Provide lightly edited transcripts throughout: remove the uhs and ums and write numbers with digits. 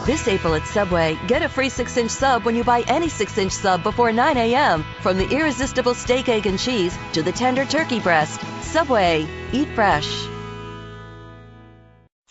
This April at Subway, get a free 6-inch sub when you buy any 6-inch sub before 9 a.m. From the irresistible steak, egg, and cheese to the tender turkey breast. Subway. Eat fresh.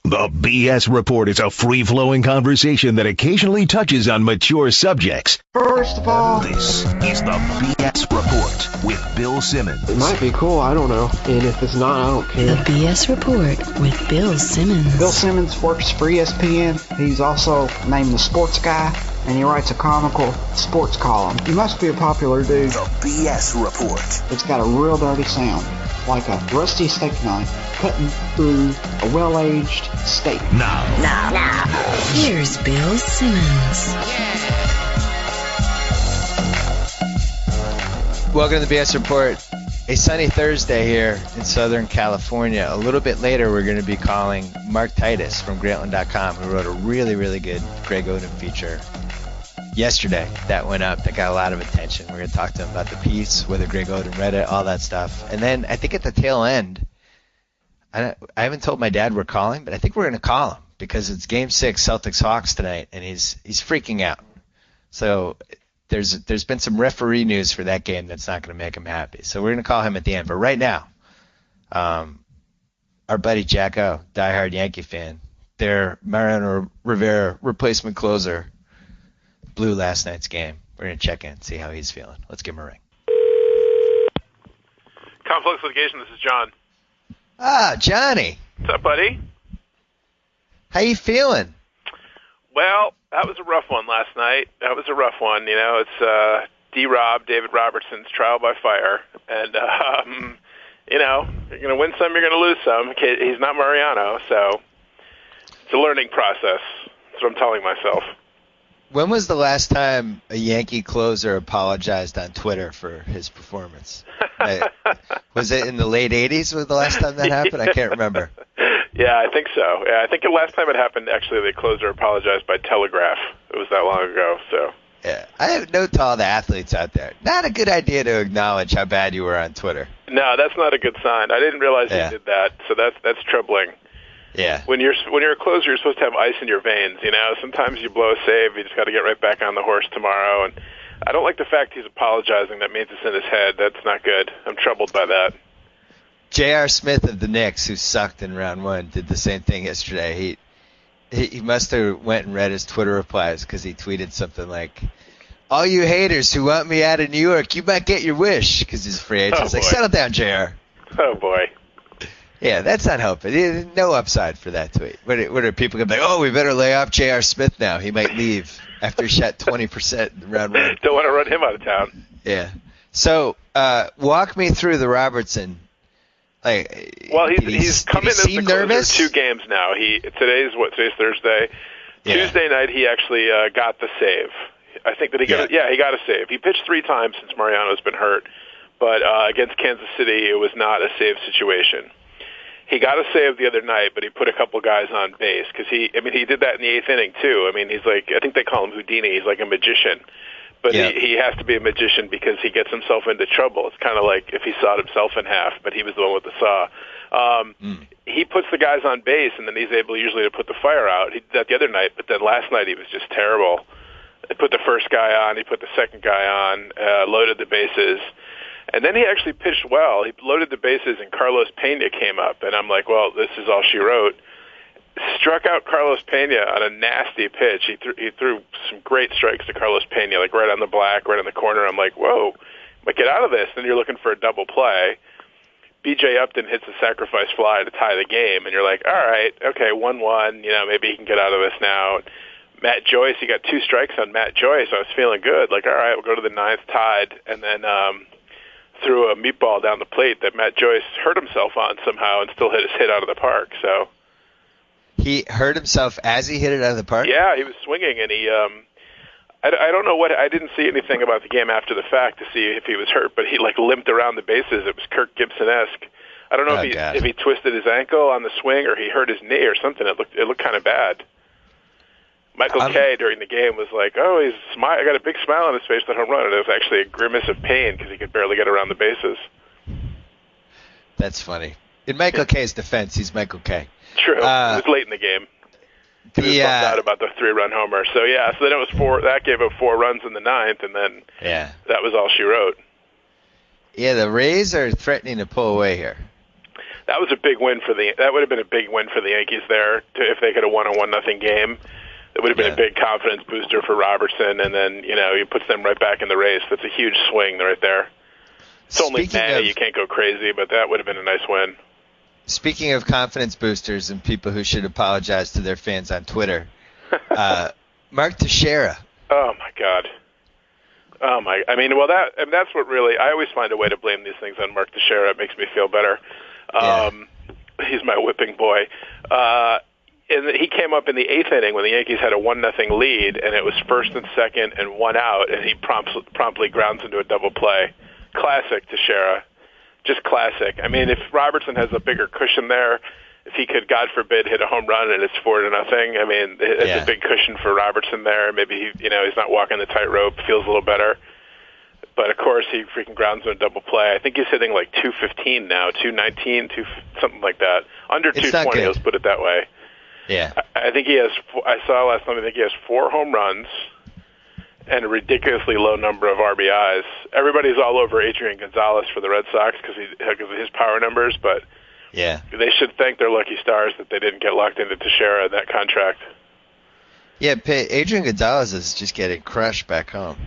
The BS Report is a free-flowing conversation that occasionally touches on mature subjects. First of all, This is the BS Report with Bill Simmons. it might be cool, I don't know. And if it's not, I don't The care. BS Report with Bill Simmons. Bill Simmons works for ESPN. He's also named the Sports Guy, and he writes a comical sports column. He must be a popular dude. The BS Report. It's got a real dirty sound, like a rusty steak knife cutting through a well-aged steak. Now. Here's Bill Simmons. Welcome to the BS Report. A sunny Thursday here in Southern California. A little bit later, we're going to be calling Mark Titus from Grantland.com, who wrote a really, really good Greg Oden feature yesterday that went up that got a lot of attention. We're going to talk to him about the piece, whether Greg Oden read it, all that stuff. And then I think at the tail end, I haven't told my dad we're calling, but I think we're going to call him because it's Game 6 Celtics-Hawks tonight, and he's freaking out. So there's been some referee news for that game that's not going to make him happy. So we're going to call him at the end. But right now, our buddy JackO, diehard Yankee fan, their Mariano Rivera replacement closer, blew last night's game. We're going to check in, see how he's feeling. Let's give him a ring. Complex Litigation, this is John. Ah, Johnny. What's up, buddy? How you feeling? Well, that was a rough one last night. That was a rough one. You know, it's D-Rob, David Robertson's trial by fire. And, you know, you're going to win some, you're going to lose some. He's not Mariano, so it's a learning process. That's what I'm telling myself. When was the last time a Yankee closer apologized on Twitter for his performance? Was it in the late 80s was the last time that happened? I can't remember. Yeah, I think so. Yeah, I think the last time it happened, actually, the closer apologized by telegraph. It was that long ago, so. Yeah, I have note to all the athletes out there. Not a good idea to acknowledge how bad you were on Twitter. No, that's not a good sign. I didn't realize you did that, so that's troubling. Yeah. When you're a closer, you're supposed to have ice in your veins. You know, sometimes you blow a save, you just got to get right back on the horse tomorrow. And I don't like the fact he's apologizing. That means it's in his head. That's not good. I'm troubled by that. J.R. Smith of the Knicks, who sucked in round one, did the same thing yesterday. He must have went and read his Twitter replies because he tweeted something like, "All you haters who want me out of New York, you might get your wish," because he's a free agent. It's like, settle down, J.R. Oh boy. Yeah, that's not helping. No upside for that tweet. What are people going to be like, oh, we better lay off J.R. Smith now. He might leave after he shot 20% in round one. Don't want to run him out of town. Yeah. So walk me through the Robertson. Well, he's come in as the closer 2 games now. Today's Thursday. Yeah. Tuesday night he actually got the save. I think that he got a save. He pitched 3 times since Mariano's been hurt, but against Kansas City it was not a save situation. He got a save the other night, but he put a couple guys on base because he did that in the 8th inning too. I mean, he's like, I think they call him Houdini. He's like a magician, but he has to be a magician because he gets himself into trouble. It's kind of like if he sawed himself in half, but he was the one with the saw. He puts the guys on base, and then he's able usually to put the fire out. He did that the other night, but then last night he was just terrible. He put the first guy on, he put the second guy on, loaded the bases. And then he actually pitched well. He loaded the bases, and Carlos Pena came up. And I'm like, well, this is all she wrote. Struck out Carlos Pena on a nasty pitch. He threw some great strikes to Carlos Pena, like right on the black, right on the corner. I'm like, whoa, but get out of this. Then you're looking for a double play. B.J. Upton hits a sacrifice fly to tie the game. And you're like, all right, okay, 1-1. You know, maybe he can get out of this now. Matt Joyce, he got 2 strikes on Matt Joyce. I was feeling good. Like, all right, we'll go to the 9th tied. And then threw a meatball down the plate that Matt Joyce hurt himself on somehow and still hit his hit out of the park. So he hurt himself as he hit it out of the park? Yeah, he was swinging, and he I don't know what, I didn't see anything about the game after the fact to see if he was hurt, but he like limped around the bases. It was Kirk Gibson-esque. I don't know if he twisted his ankle on the swing or he hurt his knee or something. It looked kind of bad. Michael Kay during the game was like, "Oh, he's I got a big smile on his face that home run," and it was actually a grimace of pain because he could barely get around the bases. That's funny. In Michael Kay's defense, he's Michael Kay. True. It was late in the game. he was bummed out about the 3-run homer. So yeah, so then it was 4. That gave up 4 runs in the 9th, and then that was all she wrote. Yeah, the Rays are threatening to pull away here. That was a big win for that would have been a big win for the Yankees there if they could have won a 1-0 game. It would have been a big confidence booster for Robertson, and then he puts them right back in the race. That's a huge swing right there. It's only May, you can't go crazy, but that would have been a nice win. Speaking of confidence boosters and people who should apologize to their fans on Twitter, Mark Teixera. Oh my God. Oh my! I mean, that's what really. I always find a way to blame these things on Mark Teixera. It makes me feel better. He's my whipping boy. And he came up in the 8th inning when the Yankees had a 1-0 lead, and it was 1st and 2nd and 1 out, and he promptly grounds into a double play. Classic Teixeira. Just classic. I mean, if Robertson has a bigger cushion there, if he could, God forbid, hit a home run and it's 4-0, I mean, it's a big cushion for Robertson there. Maybe he's not walking the tightrope, feels a little better. But of course, he freaking grounds in a double play. I think he's hitting like 215 now, 219, something like that. Under 220, let's put it that way. Yeah. I think he has. I saw last night. I think he has 4 home runs and a ridiculously low number of RBIs. Everybody's all over Adrian Gonzalez for the Red Sox because of his power numbers, but they should thank their lucky stars that they didn't get locked into Teixeira in that contract. Yeah, Adrian Gonzalez is just getting crushed back home.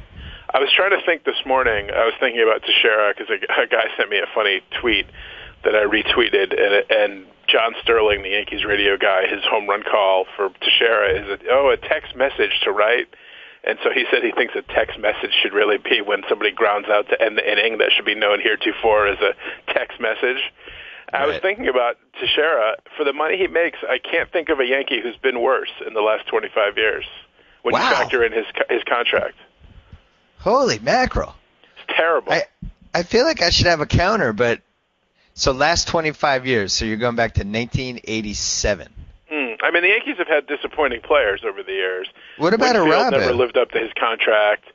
I was trying to think this morning. I was thinking about Teixeira because a guy sent me a funny tweet that I retweeted, and John Sterling, the Yankees radio guy, his home run call for Teixeira is a text message to write. And so he said he thinks a text message should really be when somebody grounds out to end the inning. That should be known heretofore as a text message. Right. I was thinking about Teixeira. For the money he makes, I can't think of a Yankee who's been worse in the last 25 years when you factor in his contract. Holy mackerel. It's terrible. I feel like I should have a counter, but so last 25 years, so you're going back to 1987. I mean, the Yankees have had disappointing players over the years. What about Arabo? Never lived up to his contract.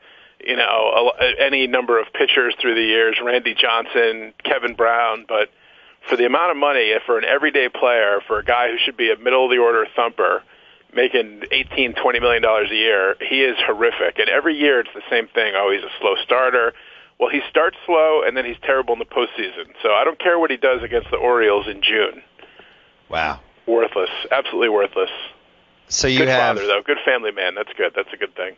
Any number of pitchers through the years, Randy Johnson, Kevin Brown, but for the amount of money, for an everyday player, for a guy who should be a middle-of-the-order thumper, making $18, $20 million a year, he is horrific. And every year it's the same thing. Oh, he's a slow starter. Well, he starts slow, and then he's terrible in the postseason. So I don't care what he does against the Orioles in June. Wow. Worthless. Absolutely worthless. So you good have... father, though. Good family man. That's good. That's a good thing.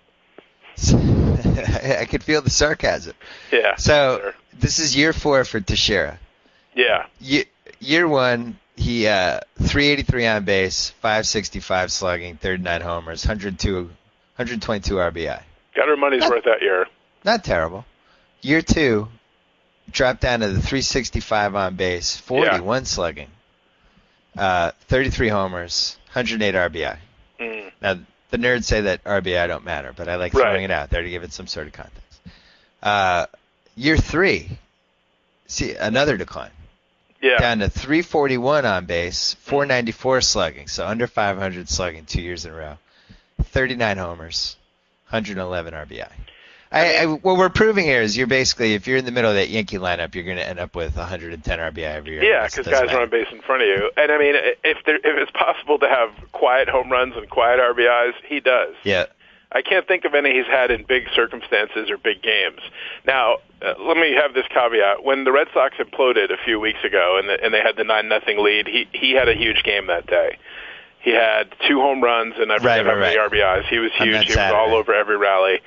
I could feel the sarcasm. Yeah. So this is year 4 for Teixeira. Yeah. Year 1, he 383 on base, 565 slugging, 39 homers, 122 RBI. Got her money's worth that year. Not terrible. Year 2, dropped down to the 365 on base, 41 slugging, 33 homers, 108 RBI. Now, the nerds say that RBI don't matter, but I like throwing it out there to give it some sort of context. Year 3, see, another decline. Yeah. Down to 341 on base, 494 slugging, so under 500 slugging 2 years in a row, 39 homers, 111 RBI. What we're proving here is you're basically, if you're in the middle of that Yankee lineup, you're going to end up with 110 RBI every year. Yeah, because guys are on base in front of you. And, I mean, if it's possible to have quiet home runs and quiet RBIs, he does. Yeah. I can't think of any he's had in big circumstances or big games. Now, let me have this caveat. When the Red Sox imploded a few weeks ago and they had the 9-0 lead, he had a huge game that day. He had 2 home runs and I forget how many RBIs. He was huge. He was all over every rally.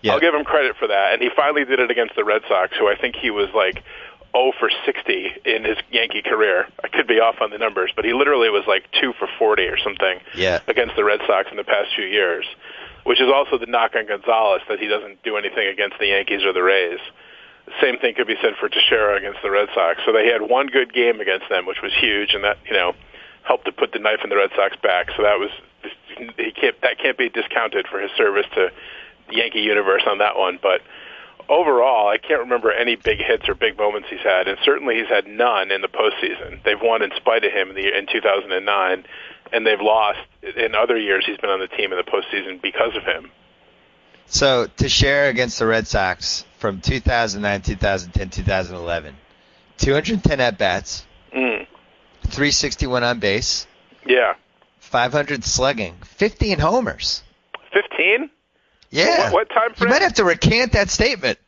Yeah. I'll give him credit for that. And he finally did it against the Red Sox, who I think he was like 0 for 60 in his Yankee career. I could be off on the numbers, but he literally was like 2 for 40 or something against the Red Sox in the past few years, which is also the knock on Gonzalez, that he doesn't do anything against the Yankees or the Rays. The same thing could be said for Teixeira against the Red Sox. So they had one good game against them, which was huge, and that helped to put the knife in the Red Sox back. So that can't be discounted for his service to the Yankee universe on that one. But overall, I can't remember any big hits or big moments he's had, and certainly he's had none in the postseason. They've won in spite of him in 2009, and they've lost in other years he's been on the team in the postseason because of him. So Teixeira against the Red Sox from 2009, 2010, 2011, 210 at-bats, 361 on base, .500 slugging, 15 homers. 15? Yeah. What time frame? You might have to recant that statement.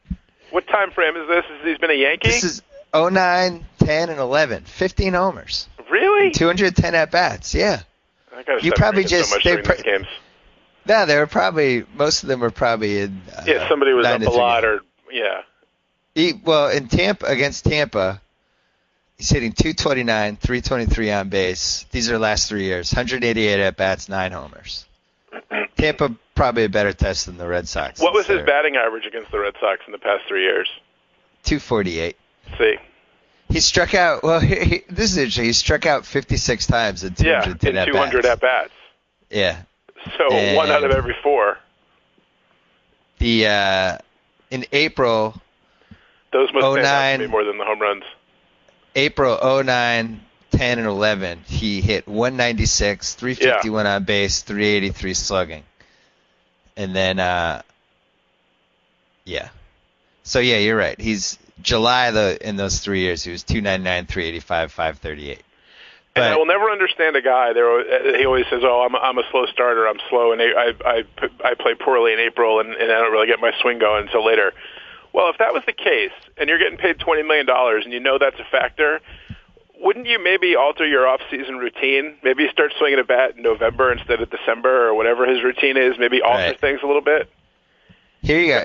What time frame is this? He's been a Yankee? This is 09, 10, and 11. 15 homers. Really? 210 at-bats, yeah. You probably just so much these games. No, they were probably, most of them were probably in. Somebody was up a lot, or yeah. In Tampa, against Tampa, he's hitting 229, 323 on base. These are last 3 years. 188 at bats, 9 homers. Tampa probably a better test than the Red Sox. What was his batting average against the Red Sox in the past 3 years? 248. See. He struck out. Well, this is interesting. He struck out 56 times in 210 at-bats. 200 at-bats. Yeah. So 1 out of every 4. In April. Those must stand out to me more than the home runs. April 09, 10, and 11. He hit 196, 351 on base, 383 slugging. And then, So you're right. He's July in those 3 years. He was 299, 385, 538. And I will never understand a guy. He always says, "Oh, I'm a slow starter. I'm slow, and I play poorly in April, and I don't really get my swing going until later." Well, if that was the case, and you're getting paid $20 million, and you know that's a factor, wouldn't you maybe alter your off-season routine? Maybe start swinging a bat in November instead of December, or whatever his routine is. Maybe alter things a little bit. Here you go.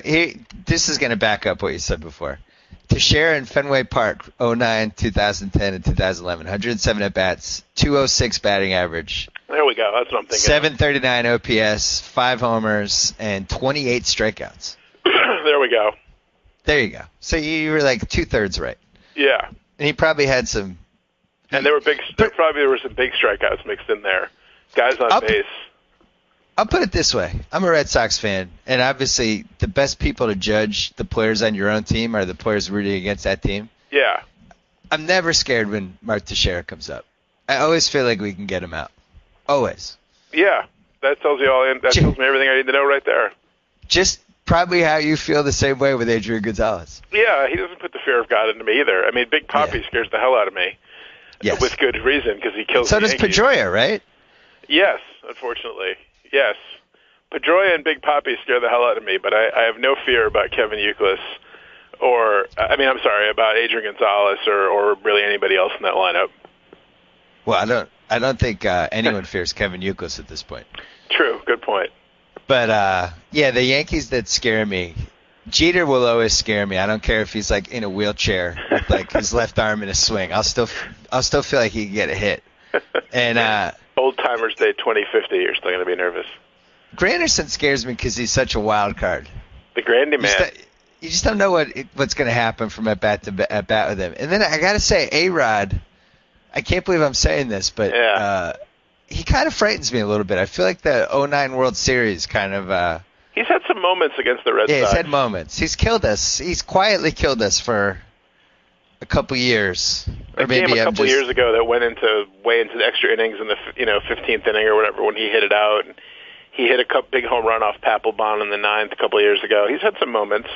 This is going to back up what you said before. Teixera in Fenway Park, 09, 2010, and 2011. 107 at-bats, 206 batting average. There we go. That's what I'm thinking. 739 OPS, 5 homers, and 28 strikeouts. There we go. There you go. So you were like 2/3 right. Yeah. And he probably had some. And there were some big strikeouts mixed in there. Guys on base. I'll put it this way. I'm a Red Sox fan, and obviously the best people to judge the players on your own team are the players rooting against that team. Yeah. I'm never scared when Mark Teixera comes up. I always feel like we can get him out. Always. Yeah. That tells you all. That tells me everything I need to know right there. Just probably how you feel the same way with Adrian Gonzalez. Yeah, he doesn't put the fear of God into me either. I mean, Big Papi scares the hell out of me. Yes. With good reason, because he kills the Yankees. So does Pedroia, right? Yes, unfortunately. Yes. Pedroia and Big Papi scare the hell out of me, but I have no fear about Kevin Youkilis about Adrian Gonzalez or really anybody else in that lineup. Well, I don't think anyone fears Kevin Youkilis at this point. True. Good point. But, the Yankees that scare me, Jeter will always scare me. I don't care if he's, like, in a wheelchair with, like, his left arm in a swing. I'll still feel like he can get a hit. And Old Timers Day 2050, you're still going to be nervous. Granderson scares me because he's such a wild card. The Grandy man. You just don't know what's going to happen from at bat with him. And then I got to say, A-Rod, I can't believe I'm saying this, but he kind of frightens me a little bit. I feel like the 09 World Series kind of he's had some moments against the Red Sox. Yeah, he's had moments. He's killed us. He's quietly killed us for a couple years. Or maybe a couple years ago that went way into the extra innings in the 15th inning or whatever when he hit it out. And he hit a big home run off Papelbon in the 9th a couple of years ago. He's had some moments.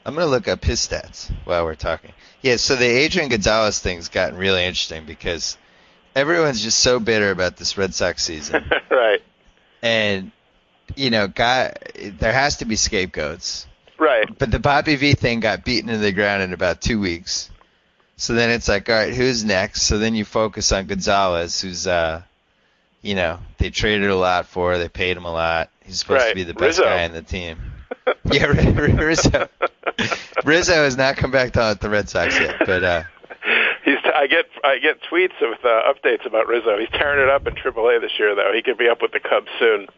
I'm going to look up his stats while we're talking. Yeah, so the Adrian Gonzalez thing's gotten really interesting because everyone's just so bitter about this Red Sox season. Right. And, there has to be scapegoats. Right. But the Bobby V thing got beaten into the ground in about 2 weeks. So then it's like, all right, who's next? So then you focus on Gonzalez, who's, they traded a lot for. They paid him a lot. He's supposed to be the best guy in the team. Yeah, Rizzo. Rizzo has not come back to the Red Sox yet, but I get tweets with updates about Rizzo. He's tearing it up in AAA this year, though. He could be up with the Cubs soon.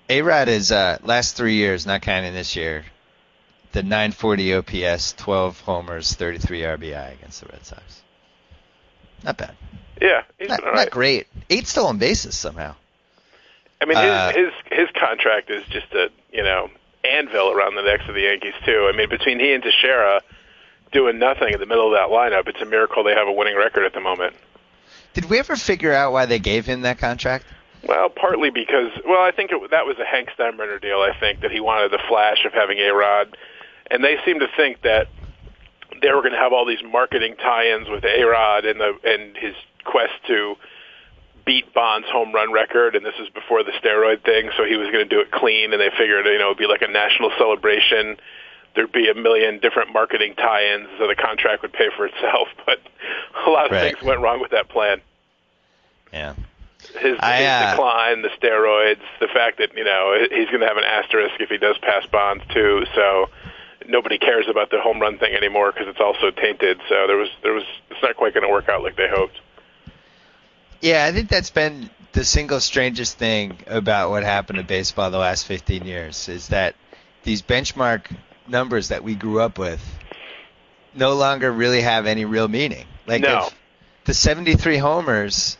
A-Rod is last 3 years, not counting this year, the 940 OPS, 12 homers, 33 RBI against the Red Sox. Not bad. Yeah, he's been all right. Not great. 8 stolen bases somehow. I mean, his contract is just a anvil around the necks of the Yankees too. I mean, between he and Teixera doing nothing in the middle of that lineup, it's a miracle they have a winning record at the moment. Did we ever figure out why they gave him that contract? Well, partly because, I think that was a Hank Steinbrenner deal, I think, that he wanted the flash of having A-Rod. And they seem to think that they were going to have all these marketing tie-ins with A-Rod and his quest to beat Bond's home run record, and this is before the steroid thing, so he was going to do it clean, and they figured, it would be like a national celebration. There'd be a million different marketing tie-ins, so the contract would pay for itself. But a lot of things went wrong with that plan. Yeah. His decline, the steroids, the fact that, he's going to have an asterisk if he does pass Bonds, too, so nobody cares about the home run thing anymore because it's also tainted. So it's not quite going to work out like they hoped. Yeah, I think that's been the single strangest thing about what happened to baseball the last 15 years is that these benchmark numbers that we grew up with no longer really have any real meaning. Like if the 73 homers,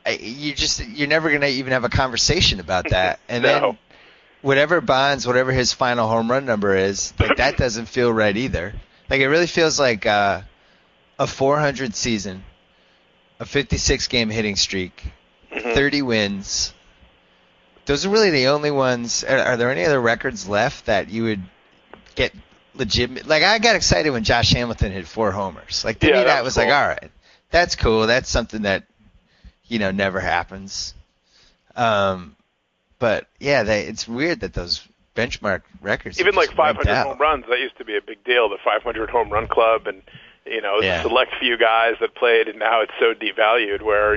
you're never going to even have a conversation about that. And then whatever Bonds, whatever his final home run number is, like that doesn't feel right either. Like it really feels like a 400 season, a 56-game hitting streak, 30 wins. Those are really the only ones. Are there any other records left that you would get legitimate? Like I got excited when Josh Hamilton hit 4 homers. Like to me that was cool. Like, all right, that's cool. That's something that never happens. But yeah, it's weird that those benchmark records. Even like 500 home runs, that used to be a big deal. The 500 home run club, and the select few guys that played, and now it's so devalued. Where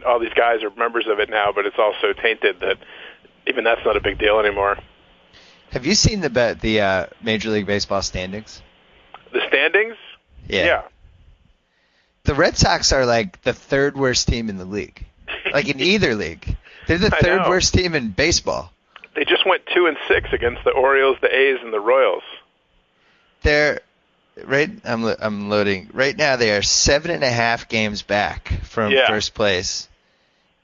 all these guys are members of it now, but it's also tainted that even that's not a big deal anymore. Have you seen the Major League Baseball standings? The standings? Yeah. The Red Sox are like the 3rd worst team in the league. Like in either league. They're the 3rd worst team in baseball. They just went 2-6 against the Orioles, the A's, and the Royals. They're I'm loading. Right now they are 7.5 games back from first place.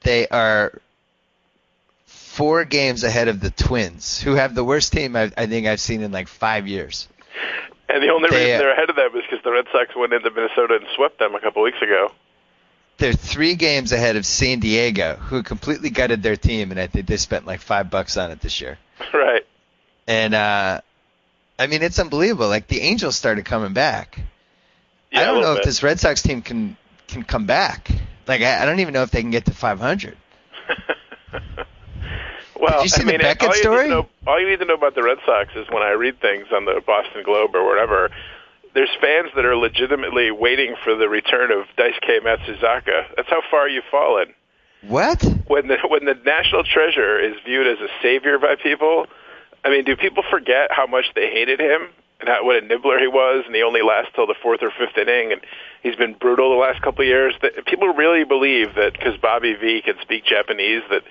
They are 4 games ahead of the Twins, who have the worst team I think I've seen in like 5 years. And the only reason they're ahead of them is because the Red Sox went into Minnesota and swept them a couple weeks ago. They're 3 games ahead of San Diego, who completely gutted their team, and I think they spent like $5 on it this year. Right. And I mean, it's unbelievable. Like the Angels started coming back. Yeah, I don't know if this Red Sox team can come back. Like I don't even know if they can get to 500. Well, did you see the Beckett story? All you need to know about the Red Sox is when I read things on the Boston Globe or whatever, there's fans that are legitimately waiting for the return of Daisuke Matsuzaka. That's how far you've fallen. What? When the national treasure is viewed as a savior by people, I mean, do people forget how much they hated him and what a nibbler he was, and he only lasts till the 4th or 5th inning, and he's been brutal the last couple of years? People really believe that because Bobby V can speak Japanese that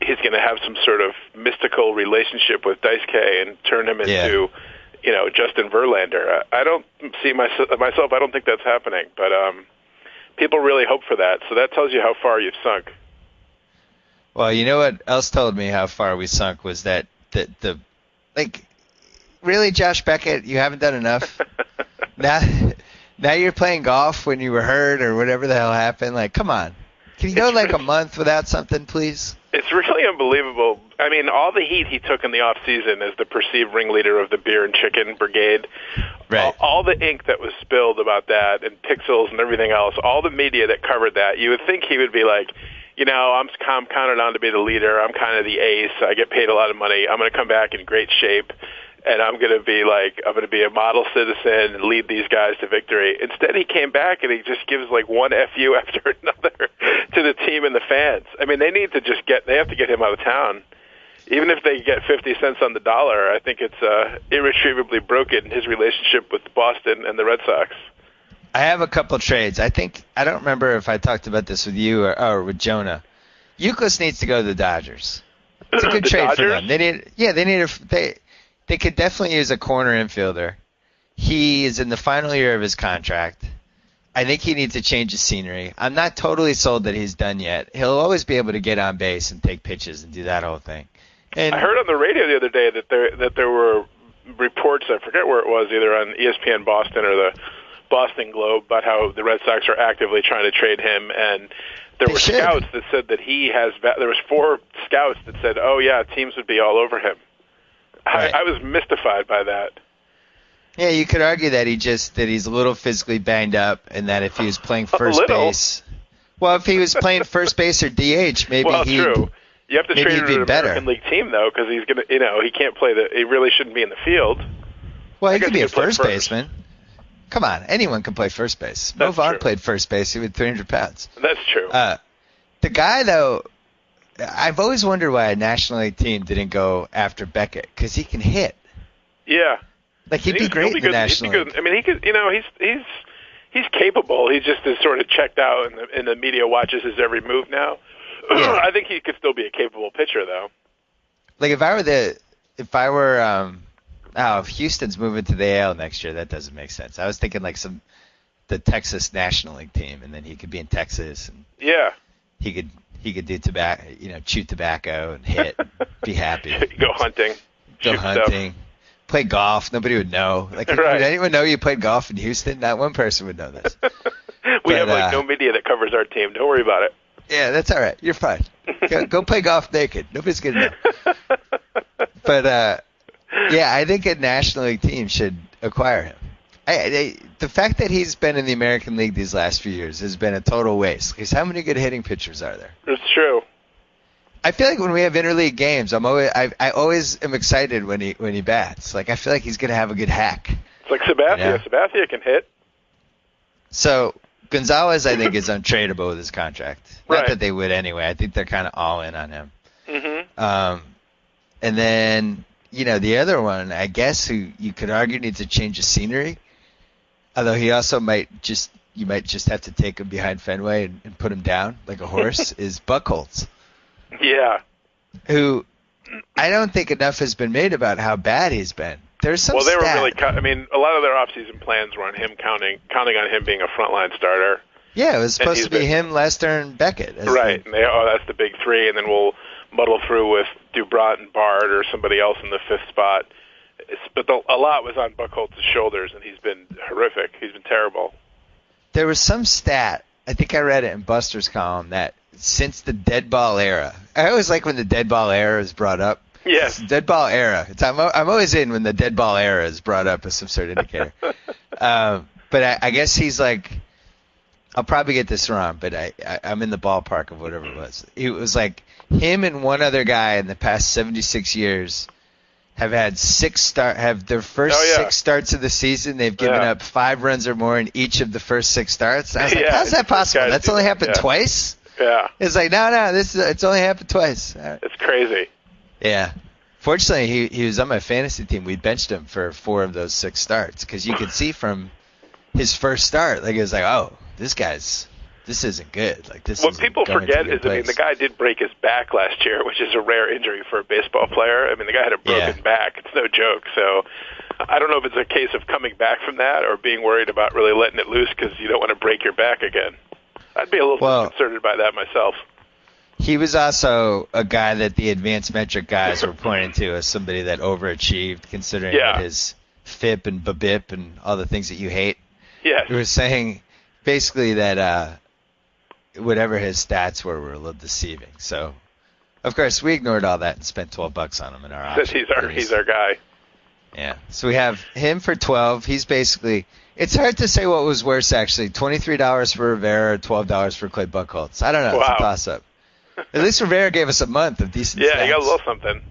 he's going to have some sort of mystical relationship with Daisuke and turn him into, Justin Verlander. I don't see myself. I don't think that's happening, but people really hope for that. So that tells you how far you've sunk. Well, you know what else told me how far we sunk was that really, Josh Beckett, you haven't done enough. Now you're playing golf when you were hurt or whatever the hell happened. Like, come on. Can you go like a month without something, please? It's really unbelievable. I mean, all the heat he took in the off season as the perceived ringleader of the beer and chicken brigade, right. all the ink that was spilled about that and pixels and everything else, all the media that covered that, you would think he would be like, I'm counted on to be the leader. I'm kind of the ace. I get paid a lot of money. I'm going to come back in great shape, and I'm going to be a model citizen and lead these guys to victory. Instead, he came back and he just gives like one FU after another to the team and the fans. I mean, they have to get him out of town. Even if they get 50 cents on the dollar, I think it's irretrievably broken, his relationship with Boston and the Red Sox. I have a couple trades. I don't remember if I talked about this with you or with Jonah. Youkilis needs to go to the Dodgers. It's a good trade Dodgers? for them. They could definitely use a corner infielder. He is in the final year of his contract. I think he needs to change his scenery. I'm not totally sold that he's done yet. He'll always be able to get on base and take pitches and do that whole thing. And I heard on the radio the other day that there were reports, I forget where it was, either on ESPN Boston or the Boston Globe, about how the Red Sox are actively trying to trade him, and there were scouts that said that there was 4 scouts that said, oh yeah, teams would be all over him. Right. I was mystified by that. Yeah, you could argue that he's a little physically banged up, and that if he was playing first base, Well, if he was playing first base or DH, maybe true. You have to trade him to an American League team though, because he's gonna, he can't play he really shouldn't be in the field. Well, he could be a first baseman. Come on, anyone can play first base. Mo Vaughn played first base. He weighed 300 pounds. That's true. The guy though, I've always wondered why a National League team didn't go after Beckett, because he can hit. Yeah. Like he'd be great in the National League. I mean, he could. He's capable. He just is sort of checked out, and the media watches his every move now. Yeah. I think he could still be a capable pitcher, though. Like if Houston's moving to the AL next year, that doesn't make sense. I was thinking like the Texas National League team, and then he could be in Texas, and he could do tobacco, chew tobacco and hit, be happy, go hunting, play golf. Nobody would know. Like, would anyone know you played golf in Houston? Not one person would know this. We have no media that covers our team. Don't worry about it. Yeah, that's all right. You're fine. Go play golf naked. Nobody's gonna know. But I think a National League team should acquire him. The fact that he's been in the American League these last few years has been a total waste. Because how many good hitting pitchers are there? It's true. I feel like when we have interleague games, I always am excited when he bats. Like I feel like he's gonna have a good hack. It's like Sabathia. Sabathia can hit. So Gonzalez, I think, is untradeable with his contract. Not that they would anyway. I think they're kind of all in on him. Mm-hmm. And then the other one, I guess, who you could argue needs a change of scenery, although he also you might just have to take him behind Fenway and put him down like a horse, is Buchholz. Yeah. Who I don't think enough has been made about how bad he's been. There's some they were really a lot of their offseason plans were on him counting on him being a frontline starter. Yeah, it was supposed to be him, Lester, and Beckett. Right. And that's the big three, and then we'll muddle through with Dubront and Bard or somebody else in the fifth spot. But a lot was on Buchholz's shoulders, and he's been horrific. He's been terrible. There was some stat, I think I read it in Buster's column, that since the dead ball era, I always like when the dead ball era is brought up. Yes. Dead ball era. I'm always in when the dead ball era is brought up as some sort of indicator. But I guess he's like, I'll probably get this wrong, but I'm in the ballpark of whatever it was. It was like him and one other guy in the past 76 years have had their first 6 starts of the season. They've given up 5 runs or more in each of the first 6 starts. I was like, how's that possible? That's only happened twice? Yeah. It's like, no, it's only happened twice. It's crazy. Yeah. Fortunately, he was on my fantasy team. We benched him for 4 of those 6 starts because you could see from his first start, like it was like, oh, this isn't good. Like this. What people forget is, the guy did break his back last year, which is a rare injury for a baseball player. I mean, the guy had a broken back. It's no joke. So I don't know if it's a case of coming back from that or being worried about really letting it loose because you don't want to break your back again. I'd be a little concerned by that myself. He was also a guy that the advanced metric guys were pointing to as somebody that overachieved, considering his FIP and BABIP and all the things that you hate. Yeah. He was saying basically that whatever his stats were a little deceiving. So, of course, we ignored all that and spent $12 on him in our option. He's our guy. Yeah. So we have him for 12. He's basically. It's hard to say what was worse, actually. $23 for Rivera, $12 for Clay Buchholz. I don't know. Wow. It's a toss-up. At least Rivera gave us a month of decent stats. He got a little something.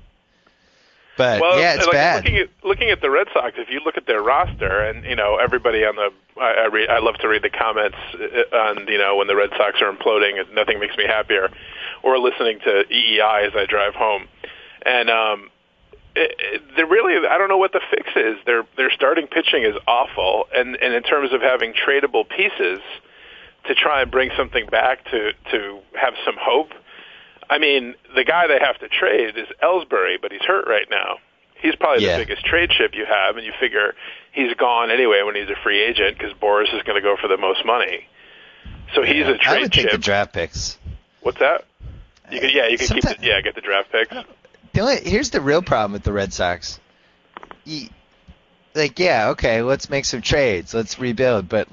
But, it's bad. Looking at the Red Sox, if you look at their roster, and, everybody on I love to read the comments on, when the Red Sox are imploding, and nothing makes me happier, or listening to EEI as I drive home. And they're really, I don't know what the fix is. Their starting pitching is awful, and in terms of having tradable pieces to try and bring something back to have some hope, I mean, the guy they have to trade is Ellsbury, but he's hurt right now. He's probably the biggest trade chip you have, and you figure he's gone anyway when he's a free agent because Boris is going to go for the most money. So he's a trade chip. I would take the draft picks. What's that? You can get the draft picks. Here's the real problem with the Red Sox. Let's make some trades. Let's rebuild. But,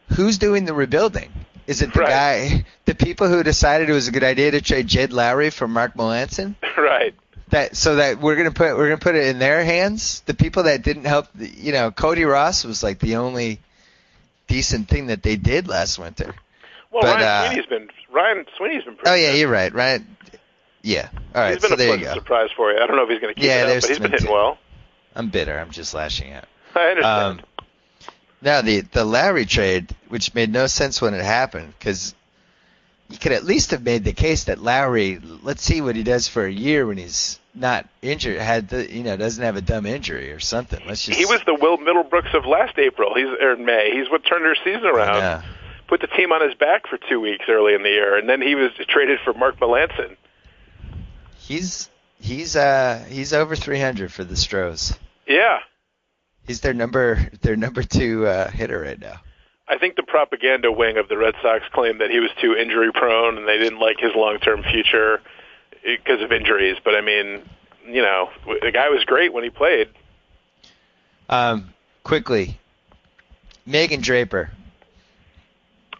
who's doing the rebuilding? Is it the people who decided it was a good idea to trade Jed Lowry for Mark Melanson? Right. That we're gonna put it in their hands. The people that didn't help, Cody Ross was the only decent thing that they did last winter. Well, but, Ryan Sweeney's been pretty Oh, yeah, good. you're right. Ryan. Yeah. All right, He's been so a there you pleasant go. surprise for you. I don't know if he's going to keep it up, but he's been hitting well. I'm bitter. I'm just lashing out. I understand. Now, the Lowry trade, which made no sense when it happened, because you could at least have made the case that Lowry, let's see what he does for a year when he's not injured, doesn't have a dumb injury or something. He was the Will Middlebrooks of last April. Or May. He's what turned their season around. Put the team on his back for 2 weeks early in the year, and then he was traded for Mark Melanson. He's over 300 for the Stros. Yeah. He's their number 2 hitter right now. I think the propaganda wing of the Red Sox claimed that he was too injury prone and they didn't like his long-term future because of injuries. But I mean, the guy was great when he played. Quickly, Megan Draper.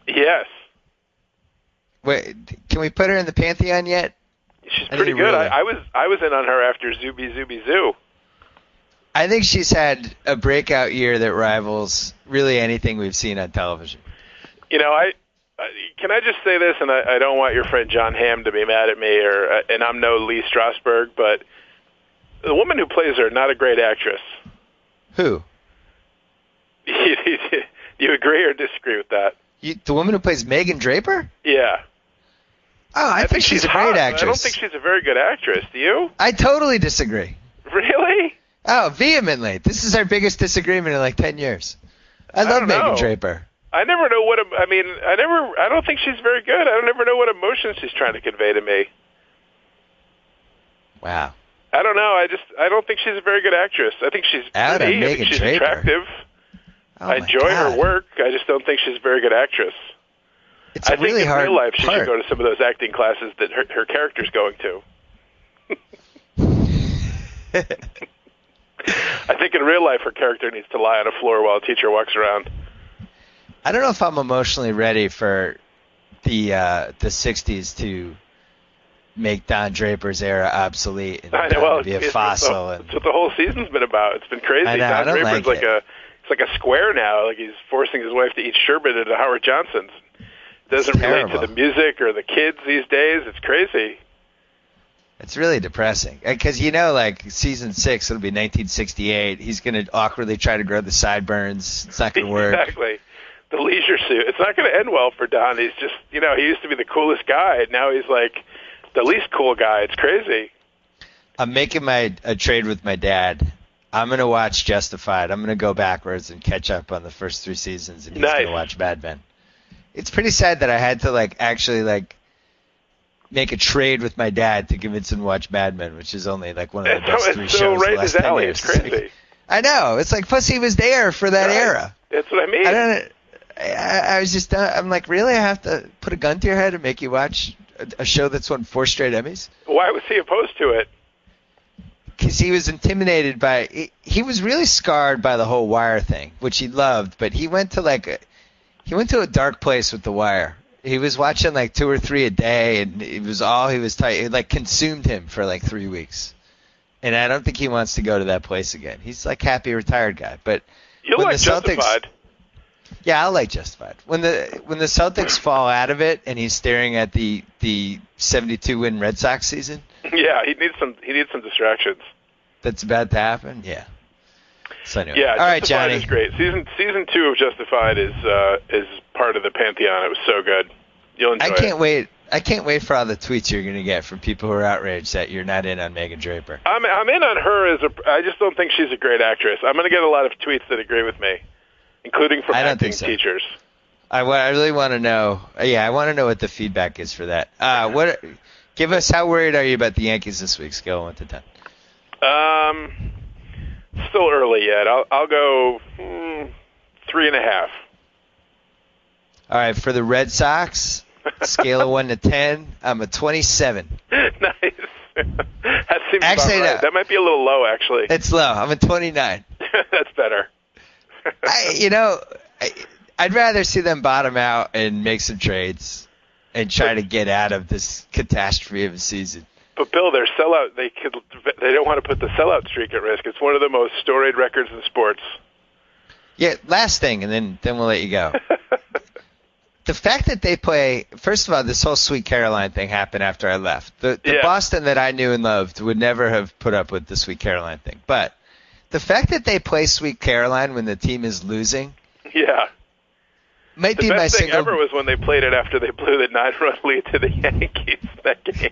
Yes. Wait, can we put her in the Pantheon yet? She's pretty good. I was in on her after Zuby Zoo. I think she's had a breakout year that rivals really anything we've seen on television. Can I just say this, and I don't want your friend John Hamm to be mad at me, and I'm no Lee Strasberg, but the woman who plays her, not a great actress. Who? Do you agree or disagree with that? The woman who plays Megan Draper? Yeah. Oh, I think she's a great actress. I don't think she's a very good actress. Do you? I totally disagree. Really? Oh, vehemently. This is our biggest disagreement in like 10 years. I love Megan Draper. I never know I don't think she's very good. I never know what emotions she's trying to convey to me. Wow. I don't know. I don't think she's a very good actress. I think she's pretty. I think she's attractive. Oh, I enjoy her work. I just don't think she's a very good actress. It's a really hard I think in real life she part. should go to some of those acting classes that her character's going to. I think in real life her character needs to lie on a floor while a teacher walks around. I don't know if I'm emotionally ready for the 60s to make Don Draper's era obsolete and to be a fossil. That's what the whole season's been about. It's been crazy. I know, Don I don't Draper's like it. It's like a square now. Like he's forcing his wife to eat sherbet at a Howard Johnson's. Doesn't relate to the music or the kids these days. It's crazy. It's really depressing because like season 6, it'll be 1968. He's going to awkwardly try to grow the sideburns. It's not going to work. Exactly. The leisure suit. It's not going to end well for Don. He's just, he used to be the coolest guy, and now he's like the least cool guy. It's crazy. I'm making a trade with my dad. I'm going to watch Justified. I'm going to go backwards and catch up on the first 3 seasons, and he's going to watch Mad Men. It's pretty sad that I had to actually make a trade with my dad to convince him to watch Mad Men, which is only one of the best 3 shows right in the last 10 years. It's crazy. I know. It's plus he was there for that era. That's what I mean. I was just, I'm like, really? I have to put a gun to your head and make you watch a show that's won 4 straight Emmys? Why was he opposed to it? Because he was intimidated by, he was really scarred by the whole Wire thing, which he loved, but he went to a dark place with the Wire. He was watching 2 or 3 a day, and it was all he was it consumed him for 3 weeks. And I don't think he wants to go to that place again. He's happy retired guy. But you when like the Celtics, Justified. Yeah, I like Justified. When the Celtics fall out of it and he's staring at the 72-win Red Sox season. Yeah, he needs some distractions. That's about to happen. Yeah. So anyway. Yeah, all right, Justified Johnny. is great. Season 2 of Justified is part of the Pantheon. It was so good. You'll enjoy it. I can't wait for all the tweets you're going to get from people who are outraged that you're not in on Megan Draper. I'm in on her I just don't think she's a great actress. I'm going to get a lot of tweets that agree with me, including from acting teachers. I really want to know. Yeah, I want to know what the feedback is for that. Give us, how worried are you about the Yankees this week? Scale of 1 to 10. Still early yet. I'll go 3.5. All right, for the Red Sox, scale of 1 to 10, I'm a 27. Nice. That seems actually, about right. No. That might be a little low, actually. It's low. I'm a 29. That's better. I'd rather see them bottom out and make some trades and try to get out of this catastrophe of a season. But Bill, they're sellout. They don't want to put the sellout streak at risk. It's one of the most storied records in sports. Yeah, last thing, and then we'll let you go. the fact that they play, first of all, this whole Sweet Caroline thing happened after I left. The Boston that I knew and loved would never have put up with the Sweet Caroline thing. But the fact that they play Sweet Caroline when the team is losing, might be my The best thing single. ever was when they played it after they blew the 9-run lead to the Yankees that game.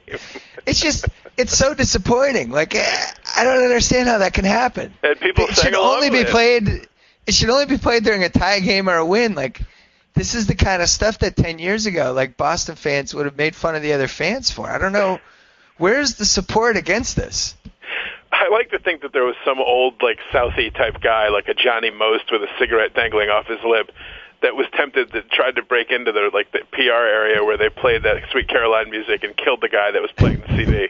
It's so disappointing. Like, I don't understand how that can happen. And people It should only be played during a tie game or a win. Like, this is the kind of stuff that 10 years ago, like, Boston fans would have made fun of the other fans for. I don't know. Where's the support against this? I like to think that there was some old, like, Southie type guy, like a Johnny Most with a cigarette dangling off his lip, that was tempted to try to break into the PR area where they played that Sweet Caroline music and killed the guy that was playing the CD.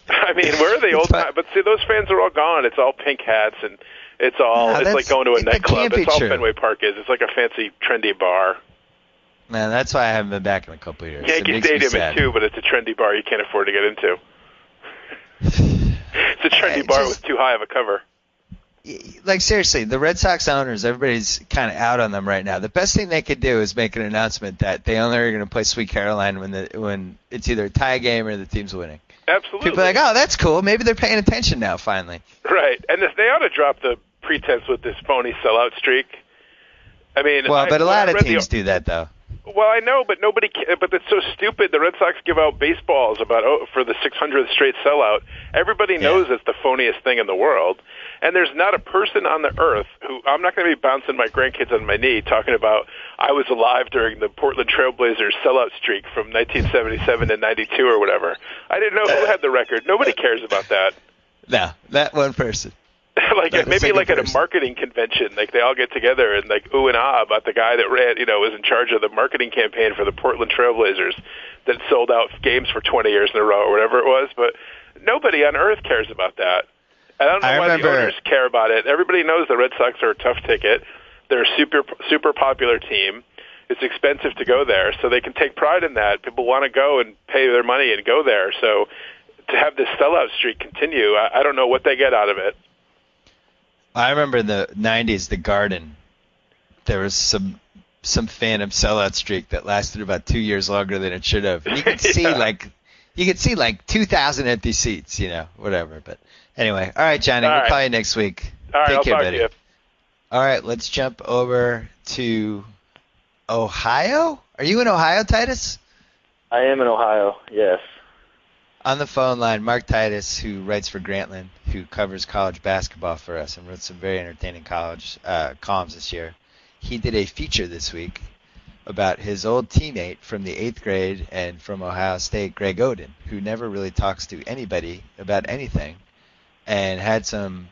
I mean, where are the old times? But see, those fans are all gone. It's all pink hats, and it's like going to a nightclub. That's all Fenway Park is. It's like a fancy, trendy bar. Man, that's why I haven't been back in a couple of years. Yankee Stadium is too, but it's a trendy bar you can't afford to get into. It's a trendy bar with too high of a cover. Like, seriously, the Red Sox owners, everybody's kind of out on them right now. The best thing they could do is make an announcement that they only are going to play Sweet Caroline when it's either a tie game or the team's winning. Absolutely. People are like, oh, that's cool. Maybe they're paying attention now, finally. Right. And they ought to drop the pretense with this phony sellout streak. I mean, but a lot of teams do that, though. Well, I know, but nobody. But it's so stupid. The Red Sox give out baseballs for the 600th straight sellout. Everybody knows it's the phoniest thing in the world, and there's not a person on the earth who I'm not going to be bouncing my grandkids on my knee talking about. I was alive during the Portland Trailblazers sellout streak from 1977 to 92 or whatever. I didn't know who had the record. Nobody cares about that. No, that one person. Maybe like at a marketing convention, like they all get together and like ooh and ah about the guy that was in charge of the marketing campaign for the Portland Trailblazers that sold out games for 20 years in a row or whatever it was. But nobody on earth cares about that. I don't know why the owners care about it. Everybody knows the Red Sox are a tough ticket. They're a super popular team. It's expensive to go there, so they can take pride in that. People want to go and pay their money and go there. So to have this sellout streak continue, I don't know what they get out of it. I remember in the 90s, the Garden, there was some phantom sellout streak that lasted about 2 years longer than it should have. And you could see like 2,000 empty seats, whatever. But anyway, all right, Johnny, we'll call you next week. All right, Take care, talk buddy. to you. All right, let's jump over to Ohio. Are you in Ohio, Titus? I am in Ohio, yes. On the phone line, Mark Titus, who writes for Grantland, who covers college basketball for us and wrote some very entertaining college columns this year. He did a feature this week about his old teammate from the 8th grade and from Ohio State, Greg Oden, who never really talks to anybody about anything, and had some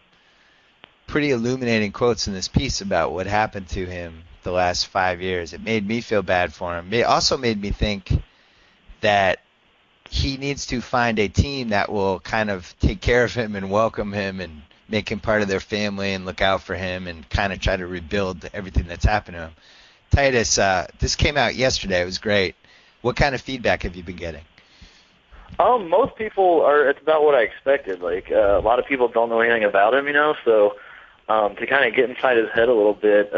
pretty illuminating quotes in this piece about what happened to him the last 5 years. It made me feel bad for him. It also made me think that he needs to find a team that will kind of take care of him and welcome him and make him part of their family and look out for him and kind of try to rebuild everything that's happened to him. Titus, this came out yesterday. It was great. What kind of feedback have you been getting? Most people it's about what I expected. Like, a lot of people don't know anything about him, so to kind of get inside his head a little bit,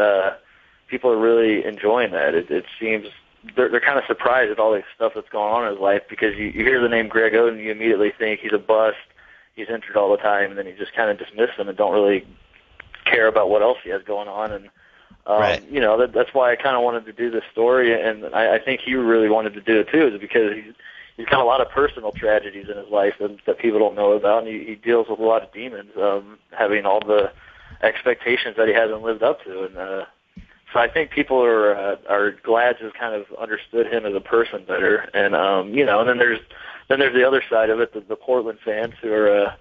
people are really enjoying that. It seems they're kind of surprised at all the stuff that's going on in his life, because you hear the name Greg Oden, you immediately think he's a bust, he's injured all the time, and then you just kind of dismiss him and don't really care about what else he has going on. And right. That's why I kind of wanted to do this story, and I think he really wanted to do it too, is because he's got a lot of personal tragedies in his life that people don't know about, and he deals with a lot of demons, having all the expectations that he hasn't lived up to, and so I think people are glad to have kind of understood him as a person better, and and then there's the other side of it, the Portland fans who are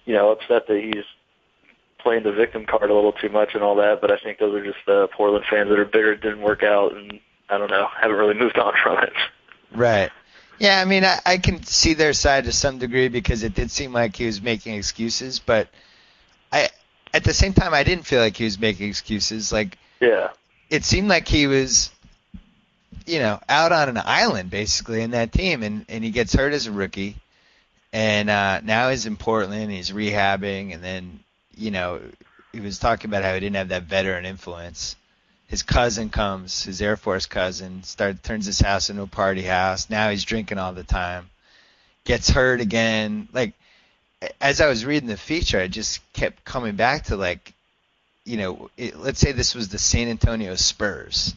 upset that he's playing the victim card a little too much and all that. But I think those are just Portland fans that are bitter it didn't work out, and I don't know, haven't really moved on from it. Right. Yeah, I mean, I can see their side to some degree, because it did seem like he was making excuses, but at the same time I didn't feel like he was making excuses. Like, yeah. It seemed like he was, out on an island basically in that team, and he gets hurt as a rookie, and now he's in Portland, he's rehabbing, and then, he was talking about how he didn't have that veteran influence, his cousin comes, his Air Force cousin, turns his house into a party house. Now he's drinking all the time. Gets hurt again. Like, as I was reading the feature, I just kept coming back to, like, let's say this was the San Antonio Spurs,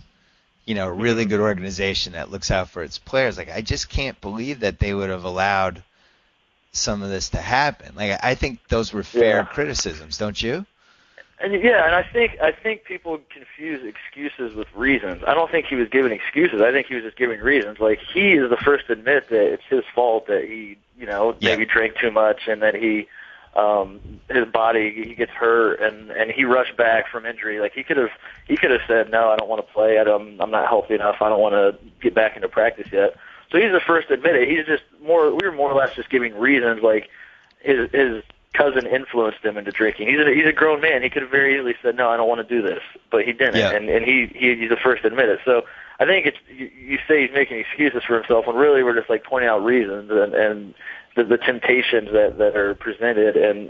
a really good organization that looks out for its players. Like, I just can't believe that they would have allowed some of this to happen. Like, I think those were fair criticisms, don't you? And I think people confuse excuses with reasons. I don't think he was giving excuses. I think he was just giving reasons. Like, he is the first to admit that it's his fault that he, maybe drank too much and that he, his body, he gets hurt and he rushed back from injury. Like, he could have said, no, I don't want to play. I'm not healthy enough. I don't want to get back into practice yet. So he's the first to admit it. We were more or less just giving reasons. Like, his cousin influenced him into drinking. He's a grown man. He could have very easily said, no, I don't want to do this, but he didn't. Yeah. And he's the first to admit it. So I think it's, you say he's making excuses for himself when really we're just like pointing out reasons and the temptations that are presented. And,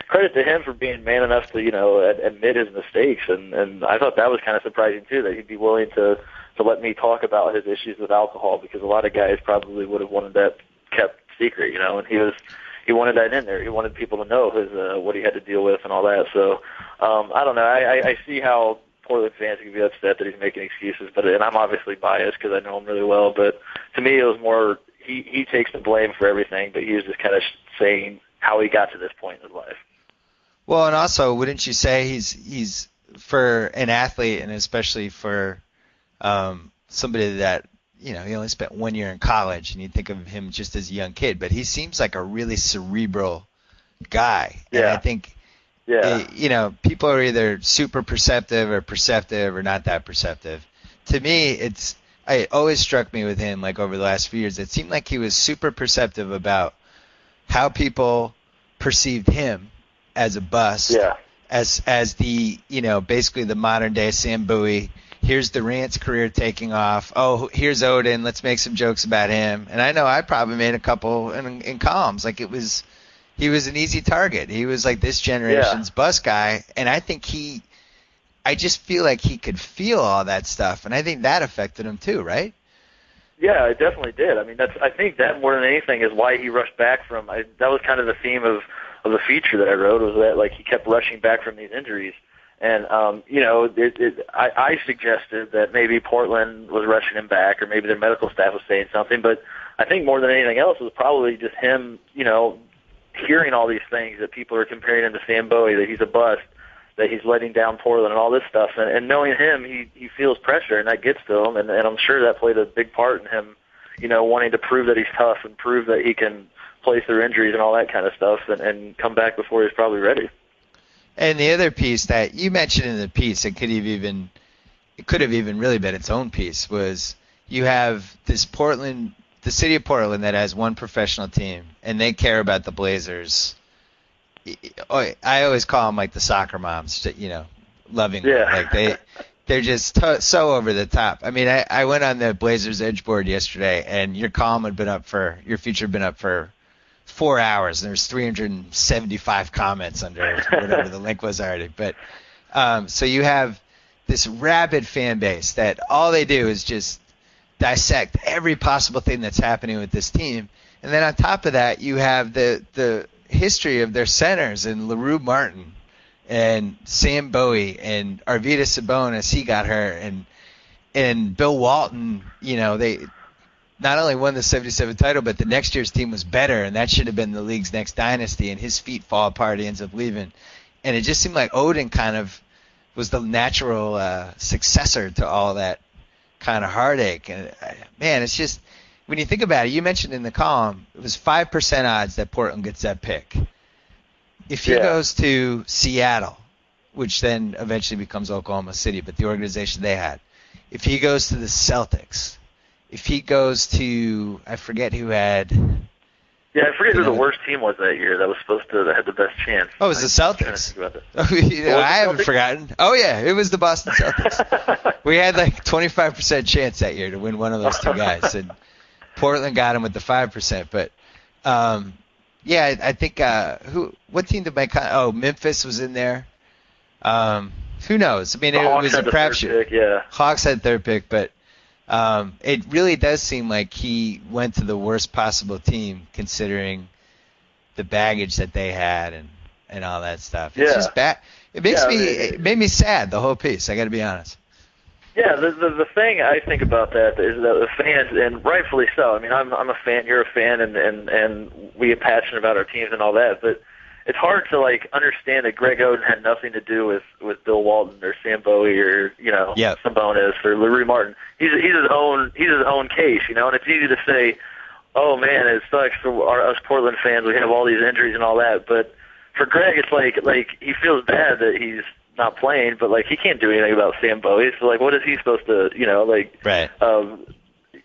credit to him for being man enough to, admit his mistakes. And I thought that was kind of surprising too, that he'd be willing to let me talk about his issues with alcohol, because a lot of guys probably would have wanted that kept secret, and he wanted that in there. He wanted people to know his what he had to deal with and all that. So I don't know. I see how Portland fans can be upset that he's making excuses, and I'm obviously biased because I know him really well. But to me, it was more he takes the blame for everything, but he was just kind of saying how he got to this point in his life. Well, and also, wouldn't you say he's for an athlete, and especially for somebody that, he only spent 1 year in college, and you think of him just as a young kid, but he seems like a really cerebral guy. Yeah. And I think, people are either super perceptive or not that perceptive. To me, it always struck me with him, like over the last few years, it seemed like he was super perceptive about how people perceived him as a bust, as the, basically the modern day Sam Bowie. Here's Durant's career taking off. Oh, here's Odin. Let's make some jokes about him. And I know I probably made a couple in columns. Like, he was an easy target. He was like this generation's bus guy. And I think I just feel like he could feel all that stuff. And I think that affected him too, right? Yeah, it definitely did. I mean, I think that more than anything is why he rushed back from, that was kind of the theme of the feature that I wrote, was that, like, he kept rushing back from these injuries. And, I suggested that maybe Portland was rushing him back, or maybe their medical staff was saying something. But I think more than anything else, it was probably just him, hearing all these things that people are comparing him to Sam Bowie, that he's a bust, that he's letting down Portland and all this stuff. And knowing him, he feels pressure, and that gets to him. And I'm sure that played a big part in him, wanting to prove that he's tough and prove that he can play through injuries and all that kind of stuff and come back before he's probably ready. And the other piece that you mentioned in the piece, it could have even really been its own piece, was you have this Portland, the city of Portland, that has one professional team, and they care about the Blazers. I always call them like the soccer moms, lovingly. Yeah. Like they're just so over the top. I mean, I went on the Blazers Edge board yesterday, and your feature had been up for 4 hours, and there's 375 comments under whatever the link was already. But so you have this rabid fan base that all they do is just dissect every possible thing that's happening with this team. And then on top of that, you have the history of their centers and LaRue Martin and Sam Bowie and Arvydas Sabonis, he got hurt, and Bill Walton, they not only won the 77 title, but the next year's team was better, and that should have been the league's next dynasty, and his feet fall apart, he ends up leaving. And it just seemed like Odin kind of was the natural successor to all that kind of heartache. And, man, it's just, when you think about it, you mentioned in the column, it was 5% odds that Portland gets that pick. If he goes to Seattle, which then eventually becomes Oklahoma City, but the organization they had, if he goes to the Celtics, if he goes to, I forget who had. Yeah, I forget who the worst team was that year that was supposed to, that had the best chance. Oh, it was the Celtics. I haven't forgotten. Oh, yeah, it was the Boston Celtics. We had like 25% chance that year to win one of those two guys, and Portland got him with the 5%. But, I think what team did Memphis was in there. Who knows? I mean, it was a crapshoot. Yeah. Hawks had third pick, but it really does seem like he went to the worst possible team considering the baggage that they had and all that stuff. It's just bad. It made me sad, the whole piece. I got to be honest. Yeah, the thing I think about that is that the fans, and rightfully so. I mean, I'm a fan. You're a fan, and we get passionate about our teams and all that. But it's hard to understand that Greg Oden had nothing to do with Bill Walton or Sam Bowie or Sabonis or LaRue Martin. He's his own case, And it's easy to say, oh man, it sucks for us Portland fans. We have all these injuries and all that. But for Greg, it's like he feels bad that he's not playing, but he can't do anything about Sam Bowie. So what is he supposed to, Right.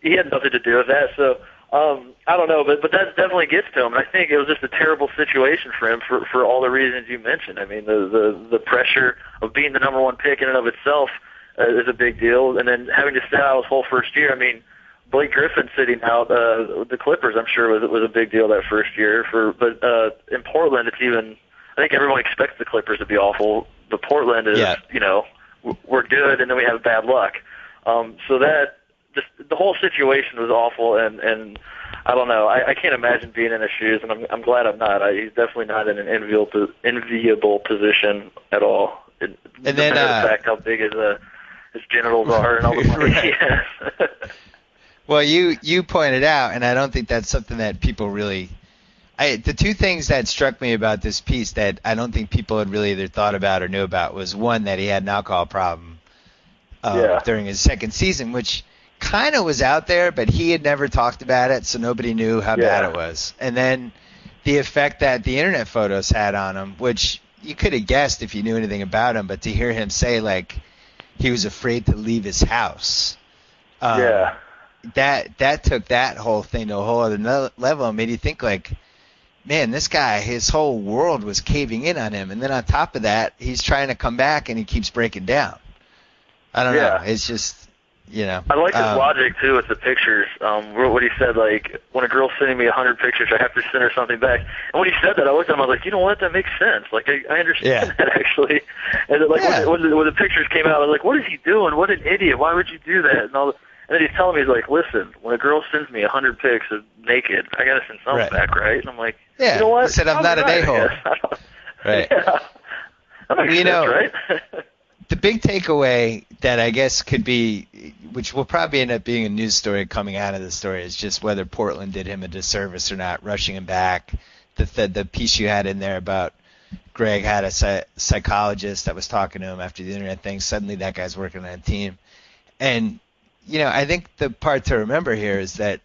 He had nothing to do with that. So I don't know, but that definitely gets to him. And I think it was just a terrible situation for him for all the reasons you mentioned. I mean, the pressure of being the number one pick in and of itself is a big deal, and then having to sit out his whole first year. I mean, Blake Griffin sitting out the Clippers, I'm sure was a big deal that first year. But in Portland, it's even. I think everyone expects the Clippers to be awful. But Portland is, we're good, and then we have bad luck. So that just the whole situation was awful, and I don't know. I can't imagine being in his shoes, and I'm glad I'm not. He's definitely not in an enviable position at all. And then the fact how big his genitals are and all the money he has. Well, you pointed out, and I don't think that's something that people really. The two things that struck me about this piece that I don't think people had really either thought about or knew about was, one, that he had an alcohol problem during his second season, which kind of was out there, but he had never talked about it, so nobody knew how bad it was. And then the effect that the internet photos had on him, which you could have guessed if you knew anything about him, but to hear him say, he was afraid to leave his house. That took that whole thing to a whole other level and made you think, man, this guy, his whole world was caving in on him. And then on top of that, he's trying to come back and he keeps breaking down. I don't know. It's just, I like his logic, too, with the pictures. What he said, when a girl's sending me 100 pictures, I have to send her something back. And when he said that, I looked at him, I was like, you know what? That makes sense. I understand that, actually. And when the pictures came out, I was like, what is he doing? What an idiot. Why would you do that? And then he's telling me, he's like, listen, when a girl sends me 100 pics of naked, I got to send something back, right? And I'm like, you know what? He said, I'm not an a-hole. Right. Yeah. That makes sense, right? The big takeaway that I guess could be, which will probably end up being a news story coming out of the story, is just whether Portland did him a disservice or not, rushing him back. The piece you had in there about Greg had a psychologist that was talking to him after the internet thing. Suddenly that guy's working on a team. And I think the part to remember here is that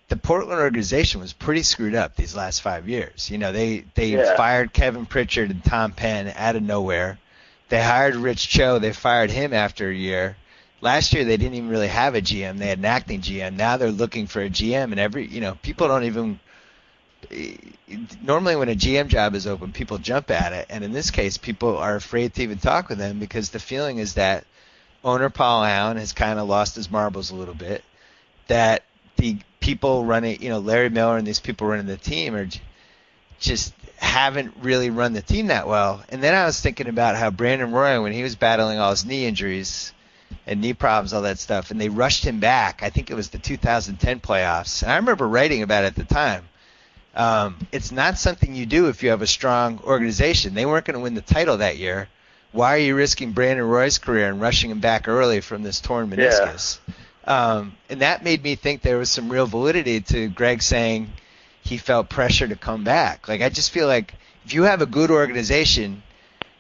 the Portland organization was pretty screwed up these last 5 years. They fired Kevin Pritchard and Tom Penn out of nowhere. They hired Rich Cho. They fired him after a year. Last year they didn't even really have a GM. They had an acting GM. Now they're looking for a GM, and people don't even. Normally when a GM job is open, people jump at it, and in this case, people are afraid to even talk with them because the feeling is that owner Paul Allen has kind of lost his marbles a little bit, that the people running, Larry Miller and these people running the team are just haven't really run the team that well. And then I was thinking about how Brandon Roy, when he was battling all his knee injuries and knee problems, all that stuff, and they rushed him back. I think it was the 2010 playoffs. And I remember writing about it at the time. It's not something you do if you have a strong organization. They weren't going to win the title that year. Why are you risking Brandon Roy's career and rushing him back early from this torn meniscus? And that made me think there was some real validity to Greg saying he felt pressure to come back. I just feel like if you have a good organization,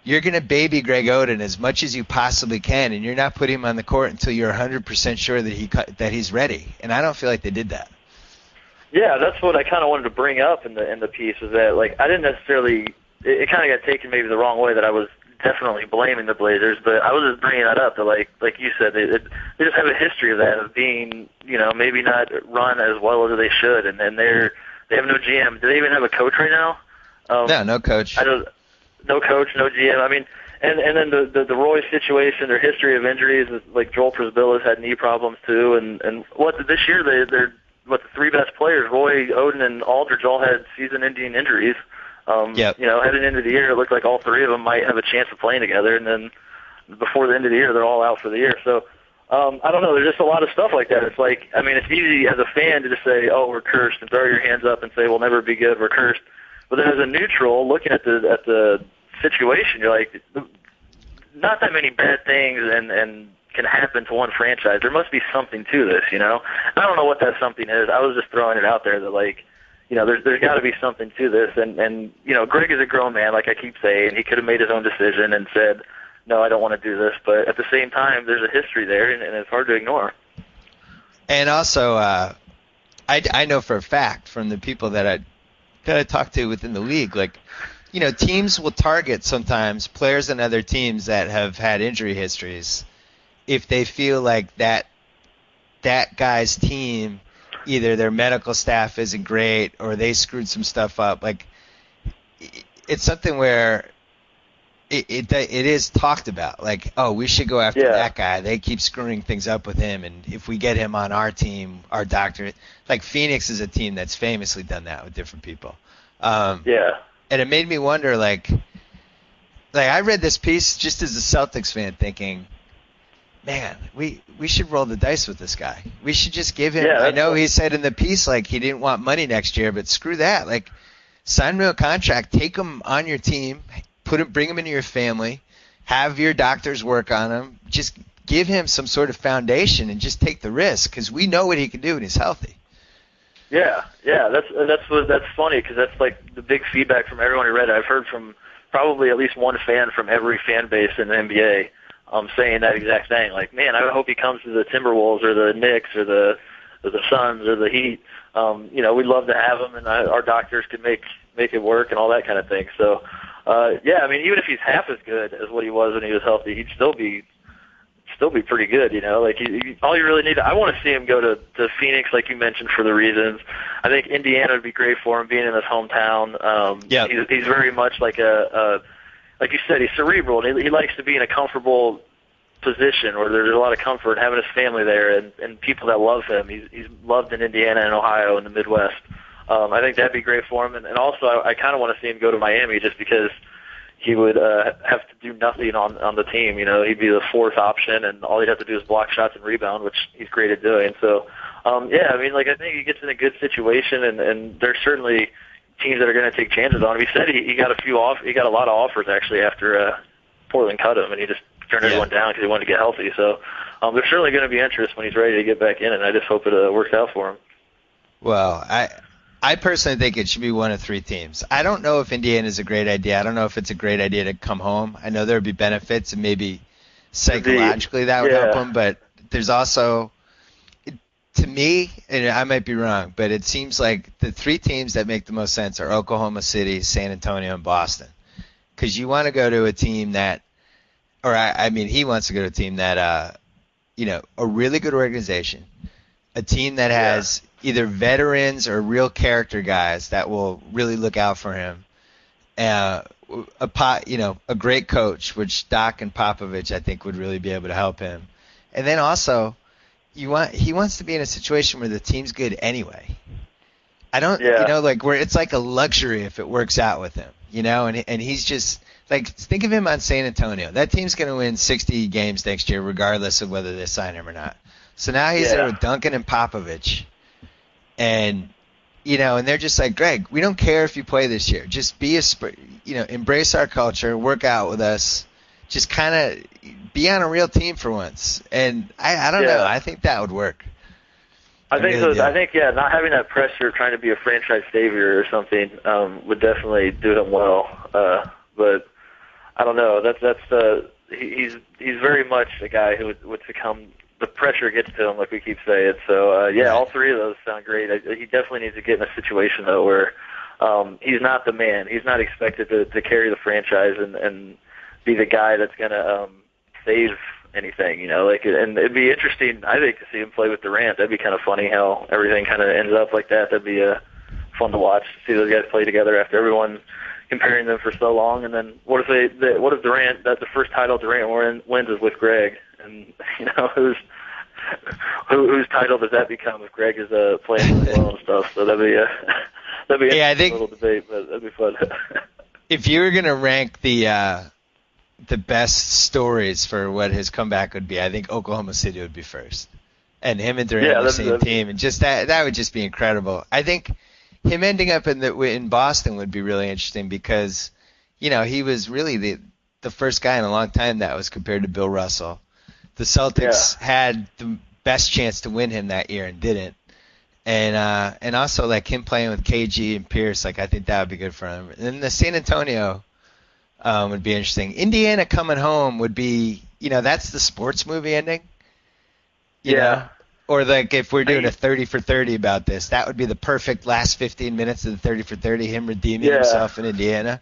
you're going to baby Greg Oden as much as you possibly can, and you're not putting him on the court until you're 100% sure that he's ready. And I don't feel like they did that. Yeah, that's what I kind of wanted to bring up in the piece, was that I didn't necessarily. It kind of got taken maybe the wrong way, that I was definitely blaming the Blazers, but I was just bringing that up that, like you said, they just have a history of that, of being, maybe not run as well as they should, and then they have no GM. Do they even have a coach right now? No coach. No coach, no GM. I mean, and then the Roy situation, their history of injuries, like Joel Prisbilla's had knee problems too, and this year they're the three best players, Roy, Oden, and Aldridge, all had season-ending injuries. Heading into the year, it looked like all three of them might have a chance of playing together, and then before the end of the year, they're all out for the year. So I don't know. There's just a lot of stuff like that. It's like, I mean, it's easy as a fan to just say, oh, we're cursed, and throw your hands up and say, we'll never be good, we're cursed. But then as a neutral, looking at the situation, you're like, not that many bad things and can happen to one franchise. There must be something to this, you know? I don't know what that something is. I was just throwing it out there that, like, you know, there's got to be something to this. And you know, Greg is a grown man, like I keep saying. He could have made his own decision and said, no, I don't want to do this. But at the same time, there's a history there, and it's hard to ignore. And also, I know for a fact from the people that I talk to within the league, like, you know, teams will target sometimes players and other teams that have had injury histories if they feel like that guy's team, either their medical staff isn't great or they screwed some stuff up. Like, it's something where it is talked about. Like, oh, we should go after that guy. They keep screwing things up with him, and if we get him on our team, our doctor. Like, Phoenix is a team that's famously done that with different people. And it made me wonder, like I read this piece just as a Celtics fan, thinking, man, we should roll the dice with this guy. We should just give him. I know he said in the piece, like, he didn't want money next year, but screw that. Like, sign him to a contract, take him on your team, bring him into your family, have your doctors work on him. Just give him some sort of foundation and just take the risk, because we know what he can do when he's healthy. Yeah, that's funny, because that's like the big feedback from everyone who read it. I've heard from probably at least one fan from every fan base in the NBA saying that exact thing. Like, man, I hope he comes to the Timberwolves or the Knicks or the Suns or the Heat. You know, we'd love to have him, and our doctors could make it work and all that kind of thing. So, yeah, I mean, even if he's half as good as what he was when he was healthy, he'd still be pretty good, you know. Like, all you really need, I want to see him go to Phoenix, like you mentioned, for the reasons. I think Indiana would be great for him, being in his hometown. He's very much like like you said, he's cerebral, and he likes to be in a comfortable position where there's a lot of comfort having his family there and people that love him. He's loved in Indiana and Ohio and the Midwest. I think that'd be great for him. And also, I kind of want to see him go to Miami, just because he would have to do nothing on the team. You know, he'd be the fourth option, and all he'd have to do is block shots and rebound, which he's great at doing. So, yeah, I mean, like, I think he gets in a good situation, and there's certainly teams that are going to take chances on him. He said he got he got a lot of offers, actually, after Portland cut him, and he just turned everyone down because he wanted to get healthy. So there's certainly going to be interest when he's ready to get back in, and I just hope it works out for him. Well, I personally think it should be one of three teams. I don't know if Indiana is a great idea. I don't know if it's a great idea to come home. I know there would be benefits, and maybe psychologically that would help him, but there's also, to me, and I might be wrong, but it seems like the three teams that make the most sense are Oklahoma City, San Antonio, and Boston. Because you want to go to a team that, or I mean, he wants to go to a team that, you know, a really good organization, a team that has either veterans or real character guys that will really look out for him, a great coach, which Doc and Popovich, I think, would really be able to help him. And then also, he wants to be in a situation where the team's good anyway. You know, like, where it's like a luxury if it works out with him, you know, and he's just, like, think of him on San Antonio. That team's going to win 60 games next year, regardless of whether they sign him or not. So now he's there with Duncan and Popovich. And, you know, and they're just like, Greg, we don't care if you play this year. Just embrace our culture, work out with us. Just kind of be on a real team for once. And I don't know. I think that would work. I think not having that pressure of trying to be a franchise savior or something would definitely do him well. But I don't know. He's very much a guy who would succumb. The pressure gets to him, like we keep saying. So, all three of those sound great. He definitely needs to get in a situation, though, where he's not the man. He's not expected to carry the franchise and be the guy that's going to save anything, you know. Like, and it'd be interesting, I think, to see him play with Durant. That'd be kind of funny how everything kind of ends up like that. That'd be fun to watch, to see those guys play together after everyone comparing them for so long. And then what if Durant, that the first title Durant wins is with Greg? And, you know, whose title does that become if Greg is playing well and stuff? So that'd be a little debate, but that'd be fun. If you were going to rank the the best stories for what his comeback would be, I think Oklahoma City would be first. And him and Durant on the same team, and just that would just be incredible. I think him ending up in Boston would be really interesting because, he was really the first guy in a long time that was compared to Bill Russell. The Celtics had the best chance to win him that year and didn't. And also like him playing with KG and Pierce, like I think that would be good for him. And then the San Antonio would be interesting. Indiana coming home would be, that's the sports movie ending. You know? Or like if we're doing a 30 for 30 about this, that would be the perfect last 15 minutes of the 30 for 30, him redeeming himself in Indiana.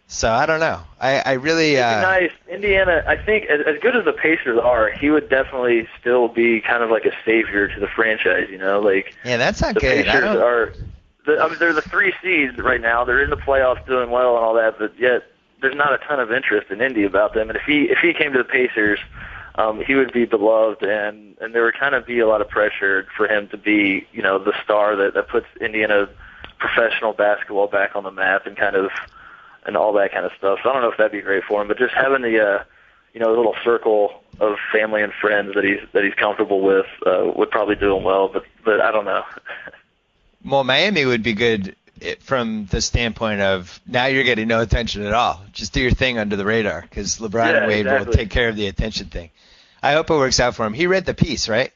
So I don't know. I really nice. Indiana, I think as good as the Pacers are, he would definitely still be kind of like a savior to the franchise, Like that's not the good. Pacers they're the 3 seeds right now. They're in the playoffs doing well and all that, but yet there's not a ton of interest in Indy about them. And if he came to the Pacers, he would be beloved, and there would kind of be a lot of pressure for him to be, the star that puts Indiana professional basketball back on the map and all that kind of stuff. So I don't know if that'd be great for him, but just having the, little circle of family and friends that he's comfortable with would probably do him well. But I don't know. Well, Miami would be good from the standpoint of now you're getting no attention at all. Just do your thing under the radar because LeBron and Wade will take care of the attention thing. I hope it works out for him. He read the piece, right?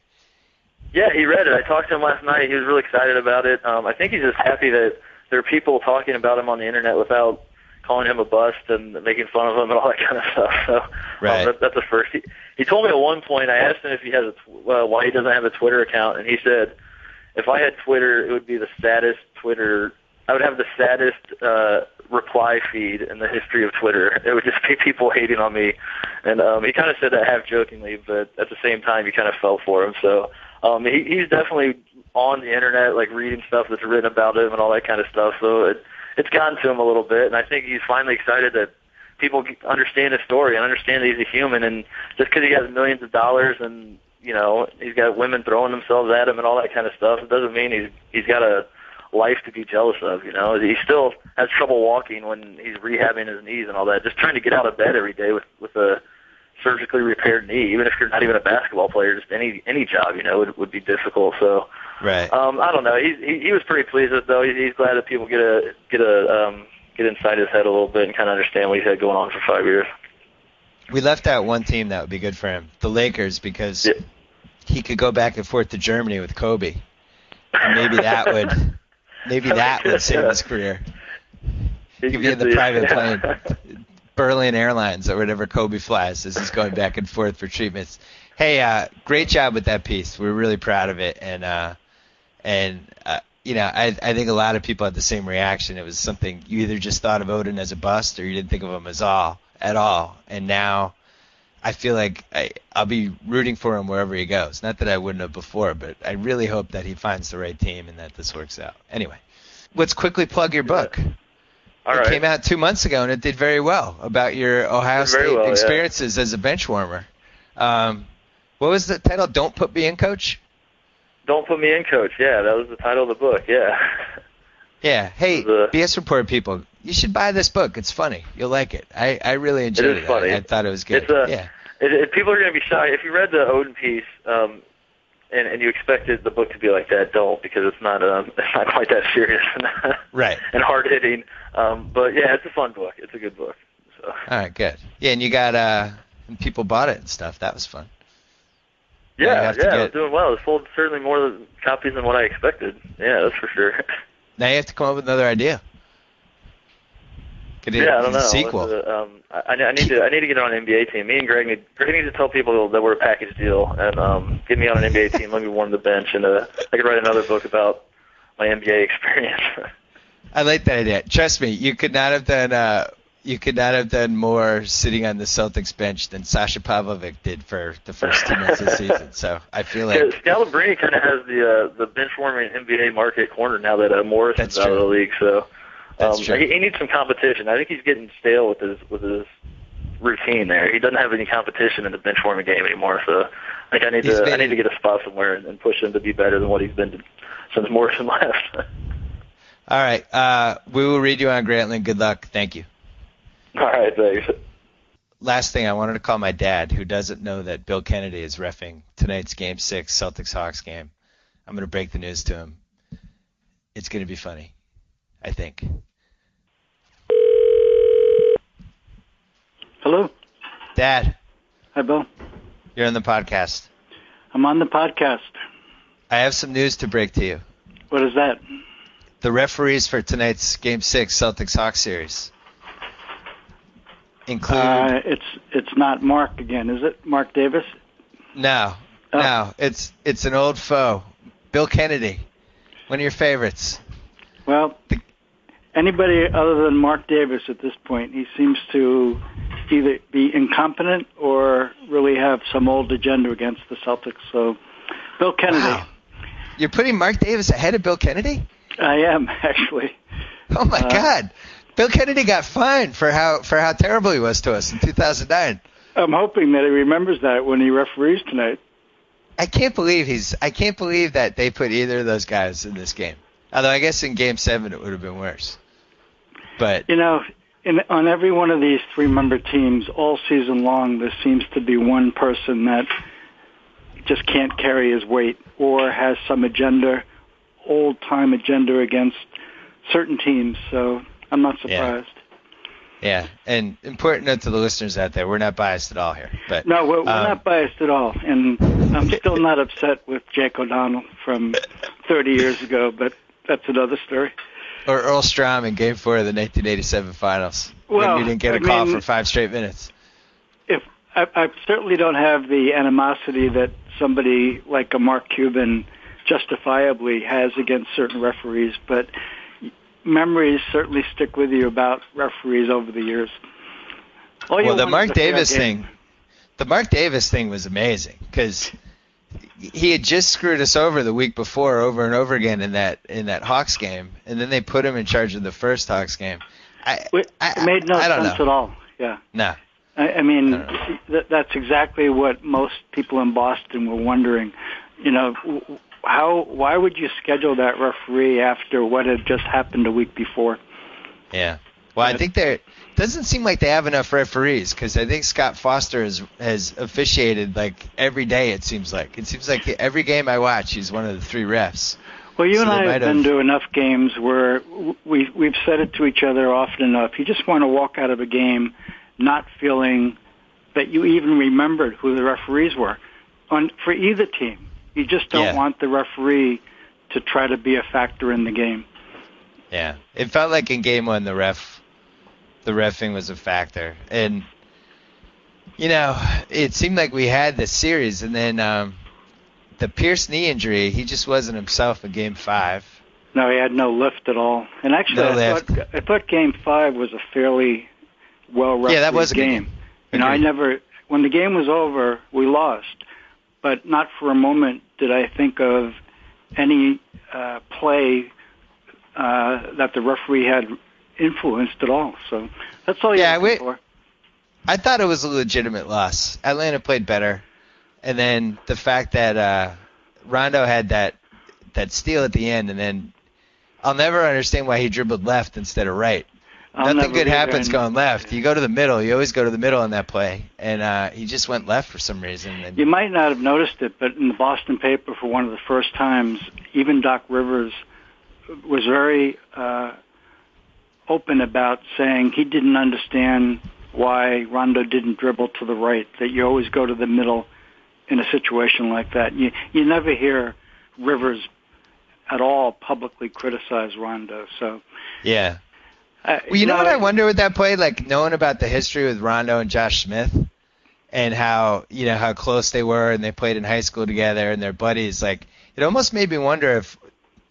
Yeah, he read it. I talked to him last night. He was really excited about it. I think he's just happy that there are people talking about him on the internet without calling him a bust and making fun of him and all that kind of stuff. So that's the first. He told me at one point, I asked him if he has why he doesn't have a Twitter account, and he said, if I had Twitter, it would be the saddest Twitter. I would have the saddest reply feed in the history of Twitter. It would just be people hating on me. And he kind of said that half jokingly, but at the same time, he kind of felt for him. So he's definitely on the internet, like reading stuff that's written about him and all that kind of stuff. So it's gotten to him a little bit, and I think he's finally excited that people understand his story and understand that he's a human. And just because he has millions of dollars and he's got women throwing themselves at him and all that kind of stuff, it doesn't mean he's got a life to be jealous of. He still has trouble walking when he's rehabbing his knees and all that. Just trying to get out of bed every day with a surgically repaired knee, even if you're not even a basketball player, just any job, would be difficult. So. Right. I don't know. He was pretty pleased with it, though. He's glad that people get inside his head a little bit and kind of understand what he's had going on for 5 years. We left out one team that would be good for him, the Lakers, because he could go back and forth to Germany with Kobe, and maybe that would save his career. He could be in the private plane, Berlin Airlines or whatever Kobe flies as he's going back and forth for treatments. Hey, great job with that piece. We're really proud of it, and I think a lot of people had the same reaction. It was something you either just thought of Odin as a bust or you didn't think of him at all. And now I feel like I'll be rooting for him wherever he goes. Not that I wouldn't have before, but I really hope that he finds the right team and that this works out. Anyway, let's quickly plug your book. It came out 2 months ago, and it did very well about your Ohio State experiences as a bench warmer. What was the title? Don't Put Me In, Coach? Don't Put Me In, Coach. Yeah, that was the title of the book. Yeah. Yeah. Hey, BS Report people, you should buy this book. It's funny. You'll like it. I really enjoyed it. It is funny. I thought it was good. People are going to be shy. If you read the Odin piece and you expected the book to be like that, don't, because it's not quite that serious and hard-hitting. But, yeah, it's a fun book. It's a good book. So. All right, good. Yeah, and you got people bought it and stuff. That was fun. Yeah, it was doing well. It sold certainly more copies than what I expected. Yeah, that's for sure. Now you have to come up with another idea. I don't know. Sequel. I need to get on an NBA team. Me and Greg need to tell people that we're a package deal and get me on an NBA team. Let me warm the bench, and I could write another book about my NBA experience. I like that idea. Trust me, you could not have done. You could not have done more sitting on the Celtics bench than Sasha Pavlovic did for the first 2 months of the season. So I feel like Scalabrine kind of has the bench warming NBA market cornered now that Morrison's out of the league. So he needs some competition. I think he's getting stale with his routine there. He doesn't have any competition in the bench warming game anymore. So I think I need to get a spot somewhere and push him to be better than what he's been since Morrison left. All right, we will read you on Grantland. Good luck. Thank you. All right, thanks. last thing, I wanted to call my dad, who doesn't know that Bill Kennedy is reffing tonight's Game 6 Celtics-Hawks game. I'm going to break the news to him. It's going to be funny, I think. Hello? Dad. Hi, Bill. You're on the podcast. I'm on the podcast. I have some news to break to you. What is that? The referees for tonight's Game 6 Celtics-Hawks series include... It's not Mark again, is it? Mark Davis? No. Oh. No. It's an old foe. Bill Kennedy. One of your favorites. Well, anybody other than Mark Davis at this point, he seems to either be incompetent or really have some old agenda against the Celtics. So, Bill Kennedy. Wow. You're putting Mark Davis ahead of Bill Kennedy? I am, actually. Oh, my God. Bill Kennedy got fined for how terrible he was to us in 2009. I'm hoping that he remembers that when he referees tonight. I can't believe that they put either of those guys in this game. Although I guess in Game 7 it would have been worse. But on every one of these 3-member teams all season long, there seems to be one person that just can't carry his weight or has some agenda, old-time agenda against certain teams. So I'm not surprised. Yeah, and important note to the listeners out there, we're not biased at all here. But no, we're not biased at all. And I'm still not upset with Jake O'Donnell from 30 years ago, but that's another story. Or Earl Strom in Game 4 of the 1987 Finals, when we didn't get a call for 5 straight minutes. I certainly don't have the animosity that somebody like a Mark Cuban justifiably has against certain referees, but memories certainly stick with you about referees over the years. The Mark Davis thing was amazing because he had just screwed us over the week before over and over again in that Hawks game, and then they put him in charge of the first Hawks game. It made no sense at all. Yeah. No. I mean, that's exactly what most people in Boston were wondering. Why would you schedule that referee after what had just happened a week before? Yeah. Well, I think it doesn't seem like they have enough referees because I think Scott Foster has officiated like every day. It seems like every game I watch, he's one of the 3 refs. Well, you and I have been to enough games where we've said it to each other often enough. You just want to walk out of a game not feeling that you even remembered who the referees were for either team. You just don't want the referee to try to be a factor in the game. Yeah, it felt like in Game 1 the reffing was a factor, and it seemed like we had the series, and then the Pierce knee injury, he just wasn't himself in Game 5. No, he had no lift at all, and actually I thought Game 5 was a fairly well-refereed that was a game. When the game was over, we lost, but not for a moment did I think of any play that the referee had influenced at all. So that's all you're looking for. I thought it was a legitimate loss. Atlanta played better, and then the fact that Rondo had that steal at the end, and then I'll never understand why he dribbled left instead of right. Nothing good happens going left. You go to the middle. You always go to the middle on that play. And he just went left for some reason. And you might not have noticed it, but in the Boston paper for one of the first times, even Doc Rivers was very open about saying he didn't understand why Rondo didn't dribble to the right, that you always go to the middle in a situation like that. You never hear Rivers at all publicly criticize Rondo. So yeah. Well, you know what I wonder with that play, like knowing about the history with Rondo and Josh Smith, and how close they were, and they played in high school together, and they're buddies. Like it almost made me wonder if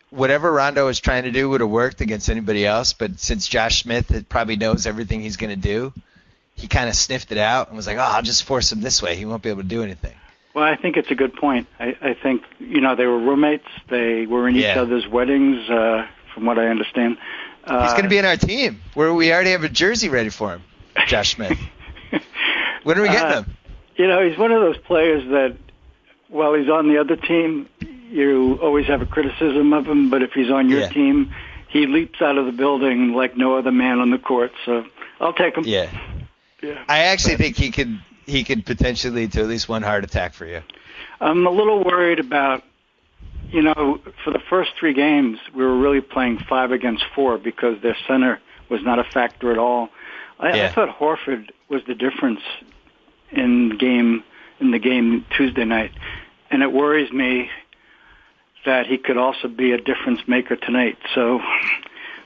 whatever Rondo was trying to do would have worked against anybody else, but since Josh Smith probably knows everything he's going to do, he kind of sniffed it out and was like, I'll just force him this way. He won't be able to do anything. Well, I think it's a good point. I think they were roommates. They were in each other's weddings, from what I understand. He's going to be in our team. We already have a jersey ready for him, Josh Smith. When are we getting him? He's one of those players that, while he's on the other team, you always have a criticism of him, but if he's on your team, he leaps out of the building like no other man on the court. So I'll take him. Yeah. I actually think he could potentially lead to at least one heart attack for you. I'm a little worried about, for the first 3 games, we were really playing 5 against 4 because their center was not a factor at all. I thought Horford was the difference in the game Tuesday night, and it worries me that he could also be a difference maker tonight. So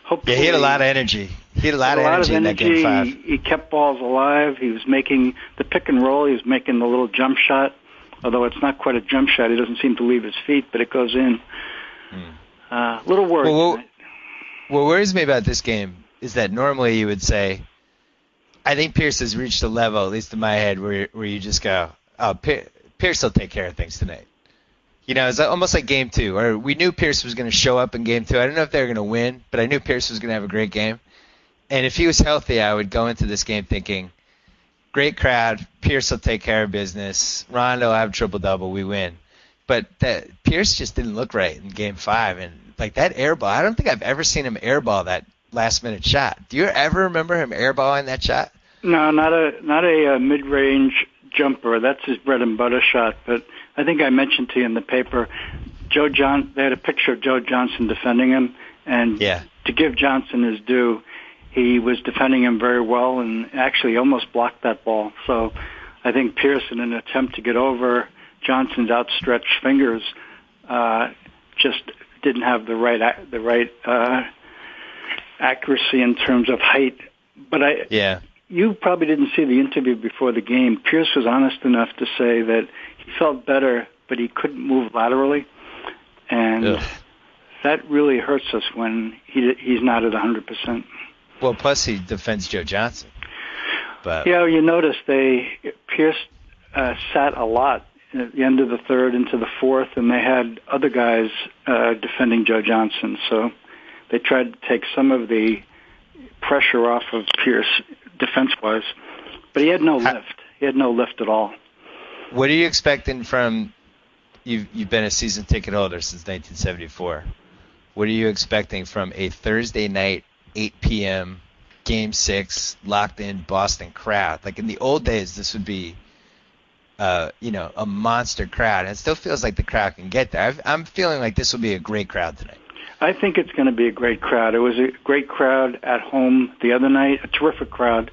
hopefully, he had a lot of energy. He had a lot of energy in that game 5. He kept balls alive. He was making the pick and roll. He was making the little jump shot, although it's not quite a jump shot. He doesn't seem to leave his feet, but it goes in. A little worried. What worries me about this game is that normally you would say, I think Pierce has reached a level, at least in my head, where you just go, oh, Pierce will take care of things tonight. It's almost like game 2, or we knew Pierce was going to show up in game 2. I don't know if they were going to win, but I knew Pierce was going to have a great game. And if he was healthy, I would go into this game thinking, great crowd, Pierce will take care of business, Rondo will have triple-double, we win. But Pierce just didn't look right in game 5. And like that airball, I don't think I've ever seen him airball that last-minute shot. Do you ever remember him airballing that shot? No, not a mid-range jumper. That's his bread and butter shot. But I think I mentioned to you in the paper, they had a picture of Joe Johnson defending him, and to give Johnson his due, he was defending him very well and actually almost blocked that ball. So I think Pierce, in an attempt to get over Johnson's outstretched fingers, just didn't have the right accuracy in terms of height. But you probably didn't see the interview before the game. Pierce was honest enough to say that he felt better, but he couldn't move laterally, and that really hurts us when he's not at 100%. Well, plus he defends Joe Johnson. But you notice Pierce sat a lot at the end of the 3rd into the 4th, and they had other guys defending Joe Johnson. So they tried to take some of the pressure off of Pierce defense-wise, but he had no lift. He had no lift at all. What are you expecting from you've been a season ticket holder since 1974? What are you expecting from a Thursday night 8 p.m. Game 6 locked-in Boston crowd? Like in the old days, this would be a monster crowd. And it still feels like the crowd can get there. I'm feeling like this will be a great crowd tonight. I think it's going to be a great crowd. It was a great crowd at home the other night, a terrific crowd.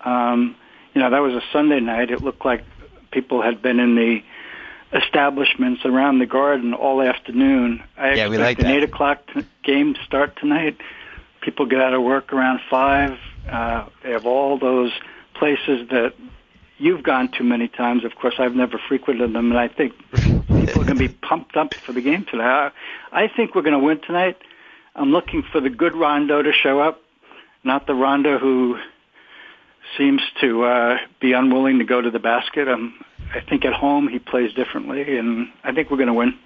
That was a Sunday night. It looked like people had been in the establishments around the Garden all afternoon. I expect we like an that. 8 o'clock game start tonight. People get out of work around 5. They have all those places that you've gone to many times. Of course, I've never frequented them, and I think people are going to be pumped up for the game tonight. I think we're going to win tonight. I'm looking for the good Rondo to show up, not the Rondo who seems to be unwilling to go to the basket. I think at home he plays differently, and I think we're going to win.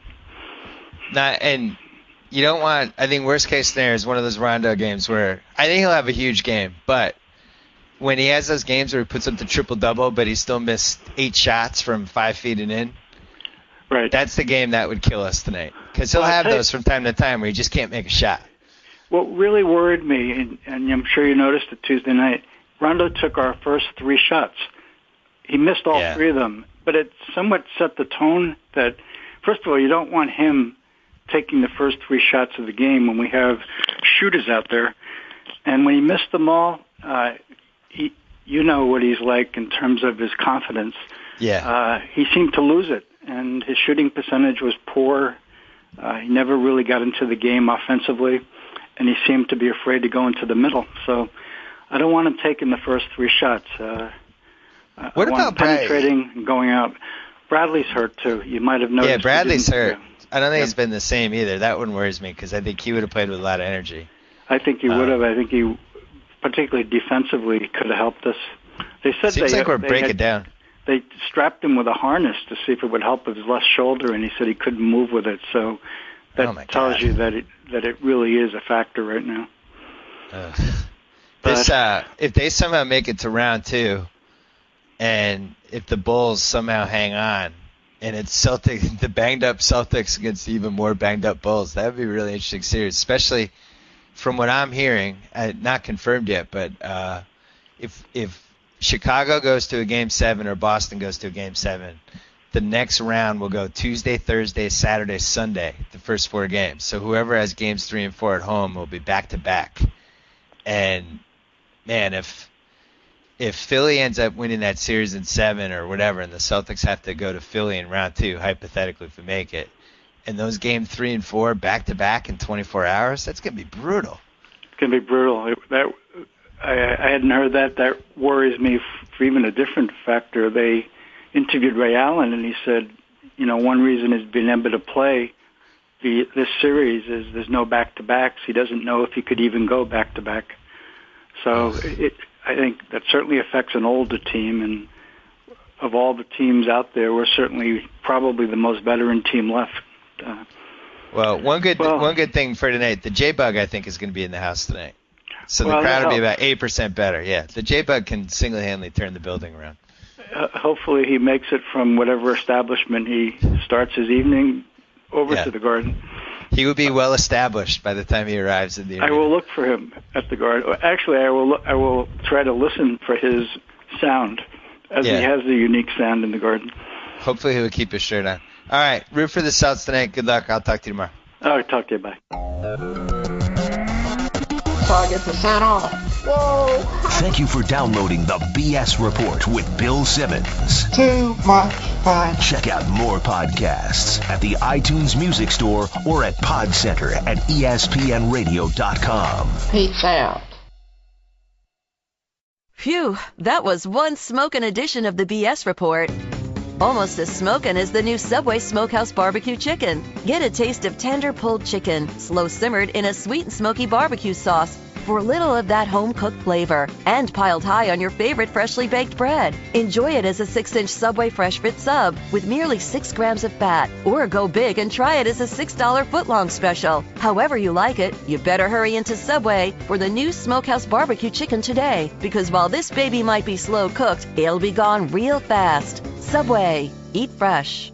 And you don't want, I think worst case scenario is one of those Rondo games where I think he'll have a huge game, but when he has those games where he puts up the triple-double, but he still missed 8 shots from 5 feet and in, right? That's the game that would kill us tonight. Because he'll have those from time to time where he just can't make a shot. What really worried me, and I'm sure you noticed it Tuesday night, Rondo took our first 3 shots. He missed all 3 of them, but it somewhat set the tone that, first of all, you don't want him taking the first 3 shots of the game when we have shooters out there. And when he missed them all, you know what he's like in terms of his confidence. He seemed to lose it, and his shooting percentage was poor. He never really got into the game offensively, and he seemed to be afraid to go into the middle. So I don't want him taking the first 3 shots. What about penetrating and going out? Bradley's hurt, too. You might have noticed. Yeah, Bradley's hurt. I don't think he's been the same either. That one worries me because I think he would have played with a lot of energy. I think he would have. I think he, particularly defensively, could have helped us. They said seems like we're breaking down. They strapped him with a harness to see if it would help his left shoulder, and he said he couldn't move with it. So that tells you that it really is a factor right now. If they somehow make it to round 2, and if the Bulls somehow hang on, and it's the banged up Celtics against the even more banged up Bulls, that would be a really interesting series, especially from what I'm hearing, not confirmed yet, but if Chicago goes to a Game 7 or Boston goes to a Game 7, the next round will go Tuesday, Thursday, Saturday, Sunday, the first 4 games. So whoever has Games 3 and 4 at home will be back-to-back. And, man, if Philly ends up winning that series in 7 or whatever, and the Celtics have to go to Philly in round 2, hypothetically, if we make it, and those Game 3 and 4 back-to-back in 24 hours, that's going to be brutal. It's going to be brutal. I hadn't heard that. That worries me for even a different factor. They interviewed Ray Allen, and he said, one reason he's been able to play this series is there's no back-to-backs. He doesn't know if he could even go back-to-back. So I think that certainly affects an older team, and of all the teams out there, we're certainly probably the most veteran team left. Well, one good thing for tonight, the J-Bug, I think, is going to be in the house tonight. So the crowd will be about 8% better. Yeah, the J-Bug can single-handedly turn the building around. Hopefully he makes it from whatever establishment he starts his evening over to the Garden. He will be well established by the time he arrives in the arena. I will look for him at the Garden. Actually, I will try to listen for his sound, as he has a unique sound in the Garden. Hopefully he will keep his shirt on. All right, root for the Celtics tonight. Good luck. I'll talk to you tomorrow. All right, talk to you. Bye. So I get the sound off. Whoa! Thank you for downloading the BS Report with Bill Simmons. Too much fun. Check out more podcasts at the iTunes Music Store or at Pod Center at ESPNRadio.com. Peace out. Phew, that was one smokin' edition of the BS Report. Almost as smokin' as the new Subway Smokehouse barbecue chicken. Get a taste of tender pulled chicken, slow simmered in a sweet and smoky barbecue sauce for little of that home-cooked flavor, and piled high on your favorite freshly baked bread. Enjoy it as a 6-inch Subway Fresh Fit sub with merely 6 grams of fat, or go big and try it as a $6 footlong special. However you like it, you better hurry into Subway for the new Smokehouse barbecue chicken today, because while this baby might be slow cooked, it'll be gone real fast. Subway. Eat fresh.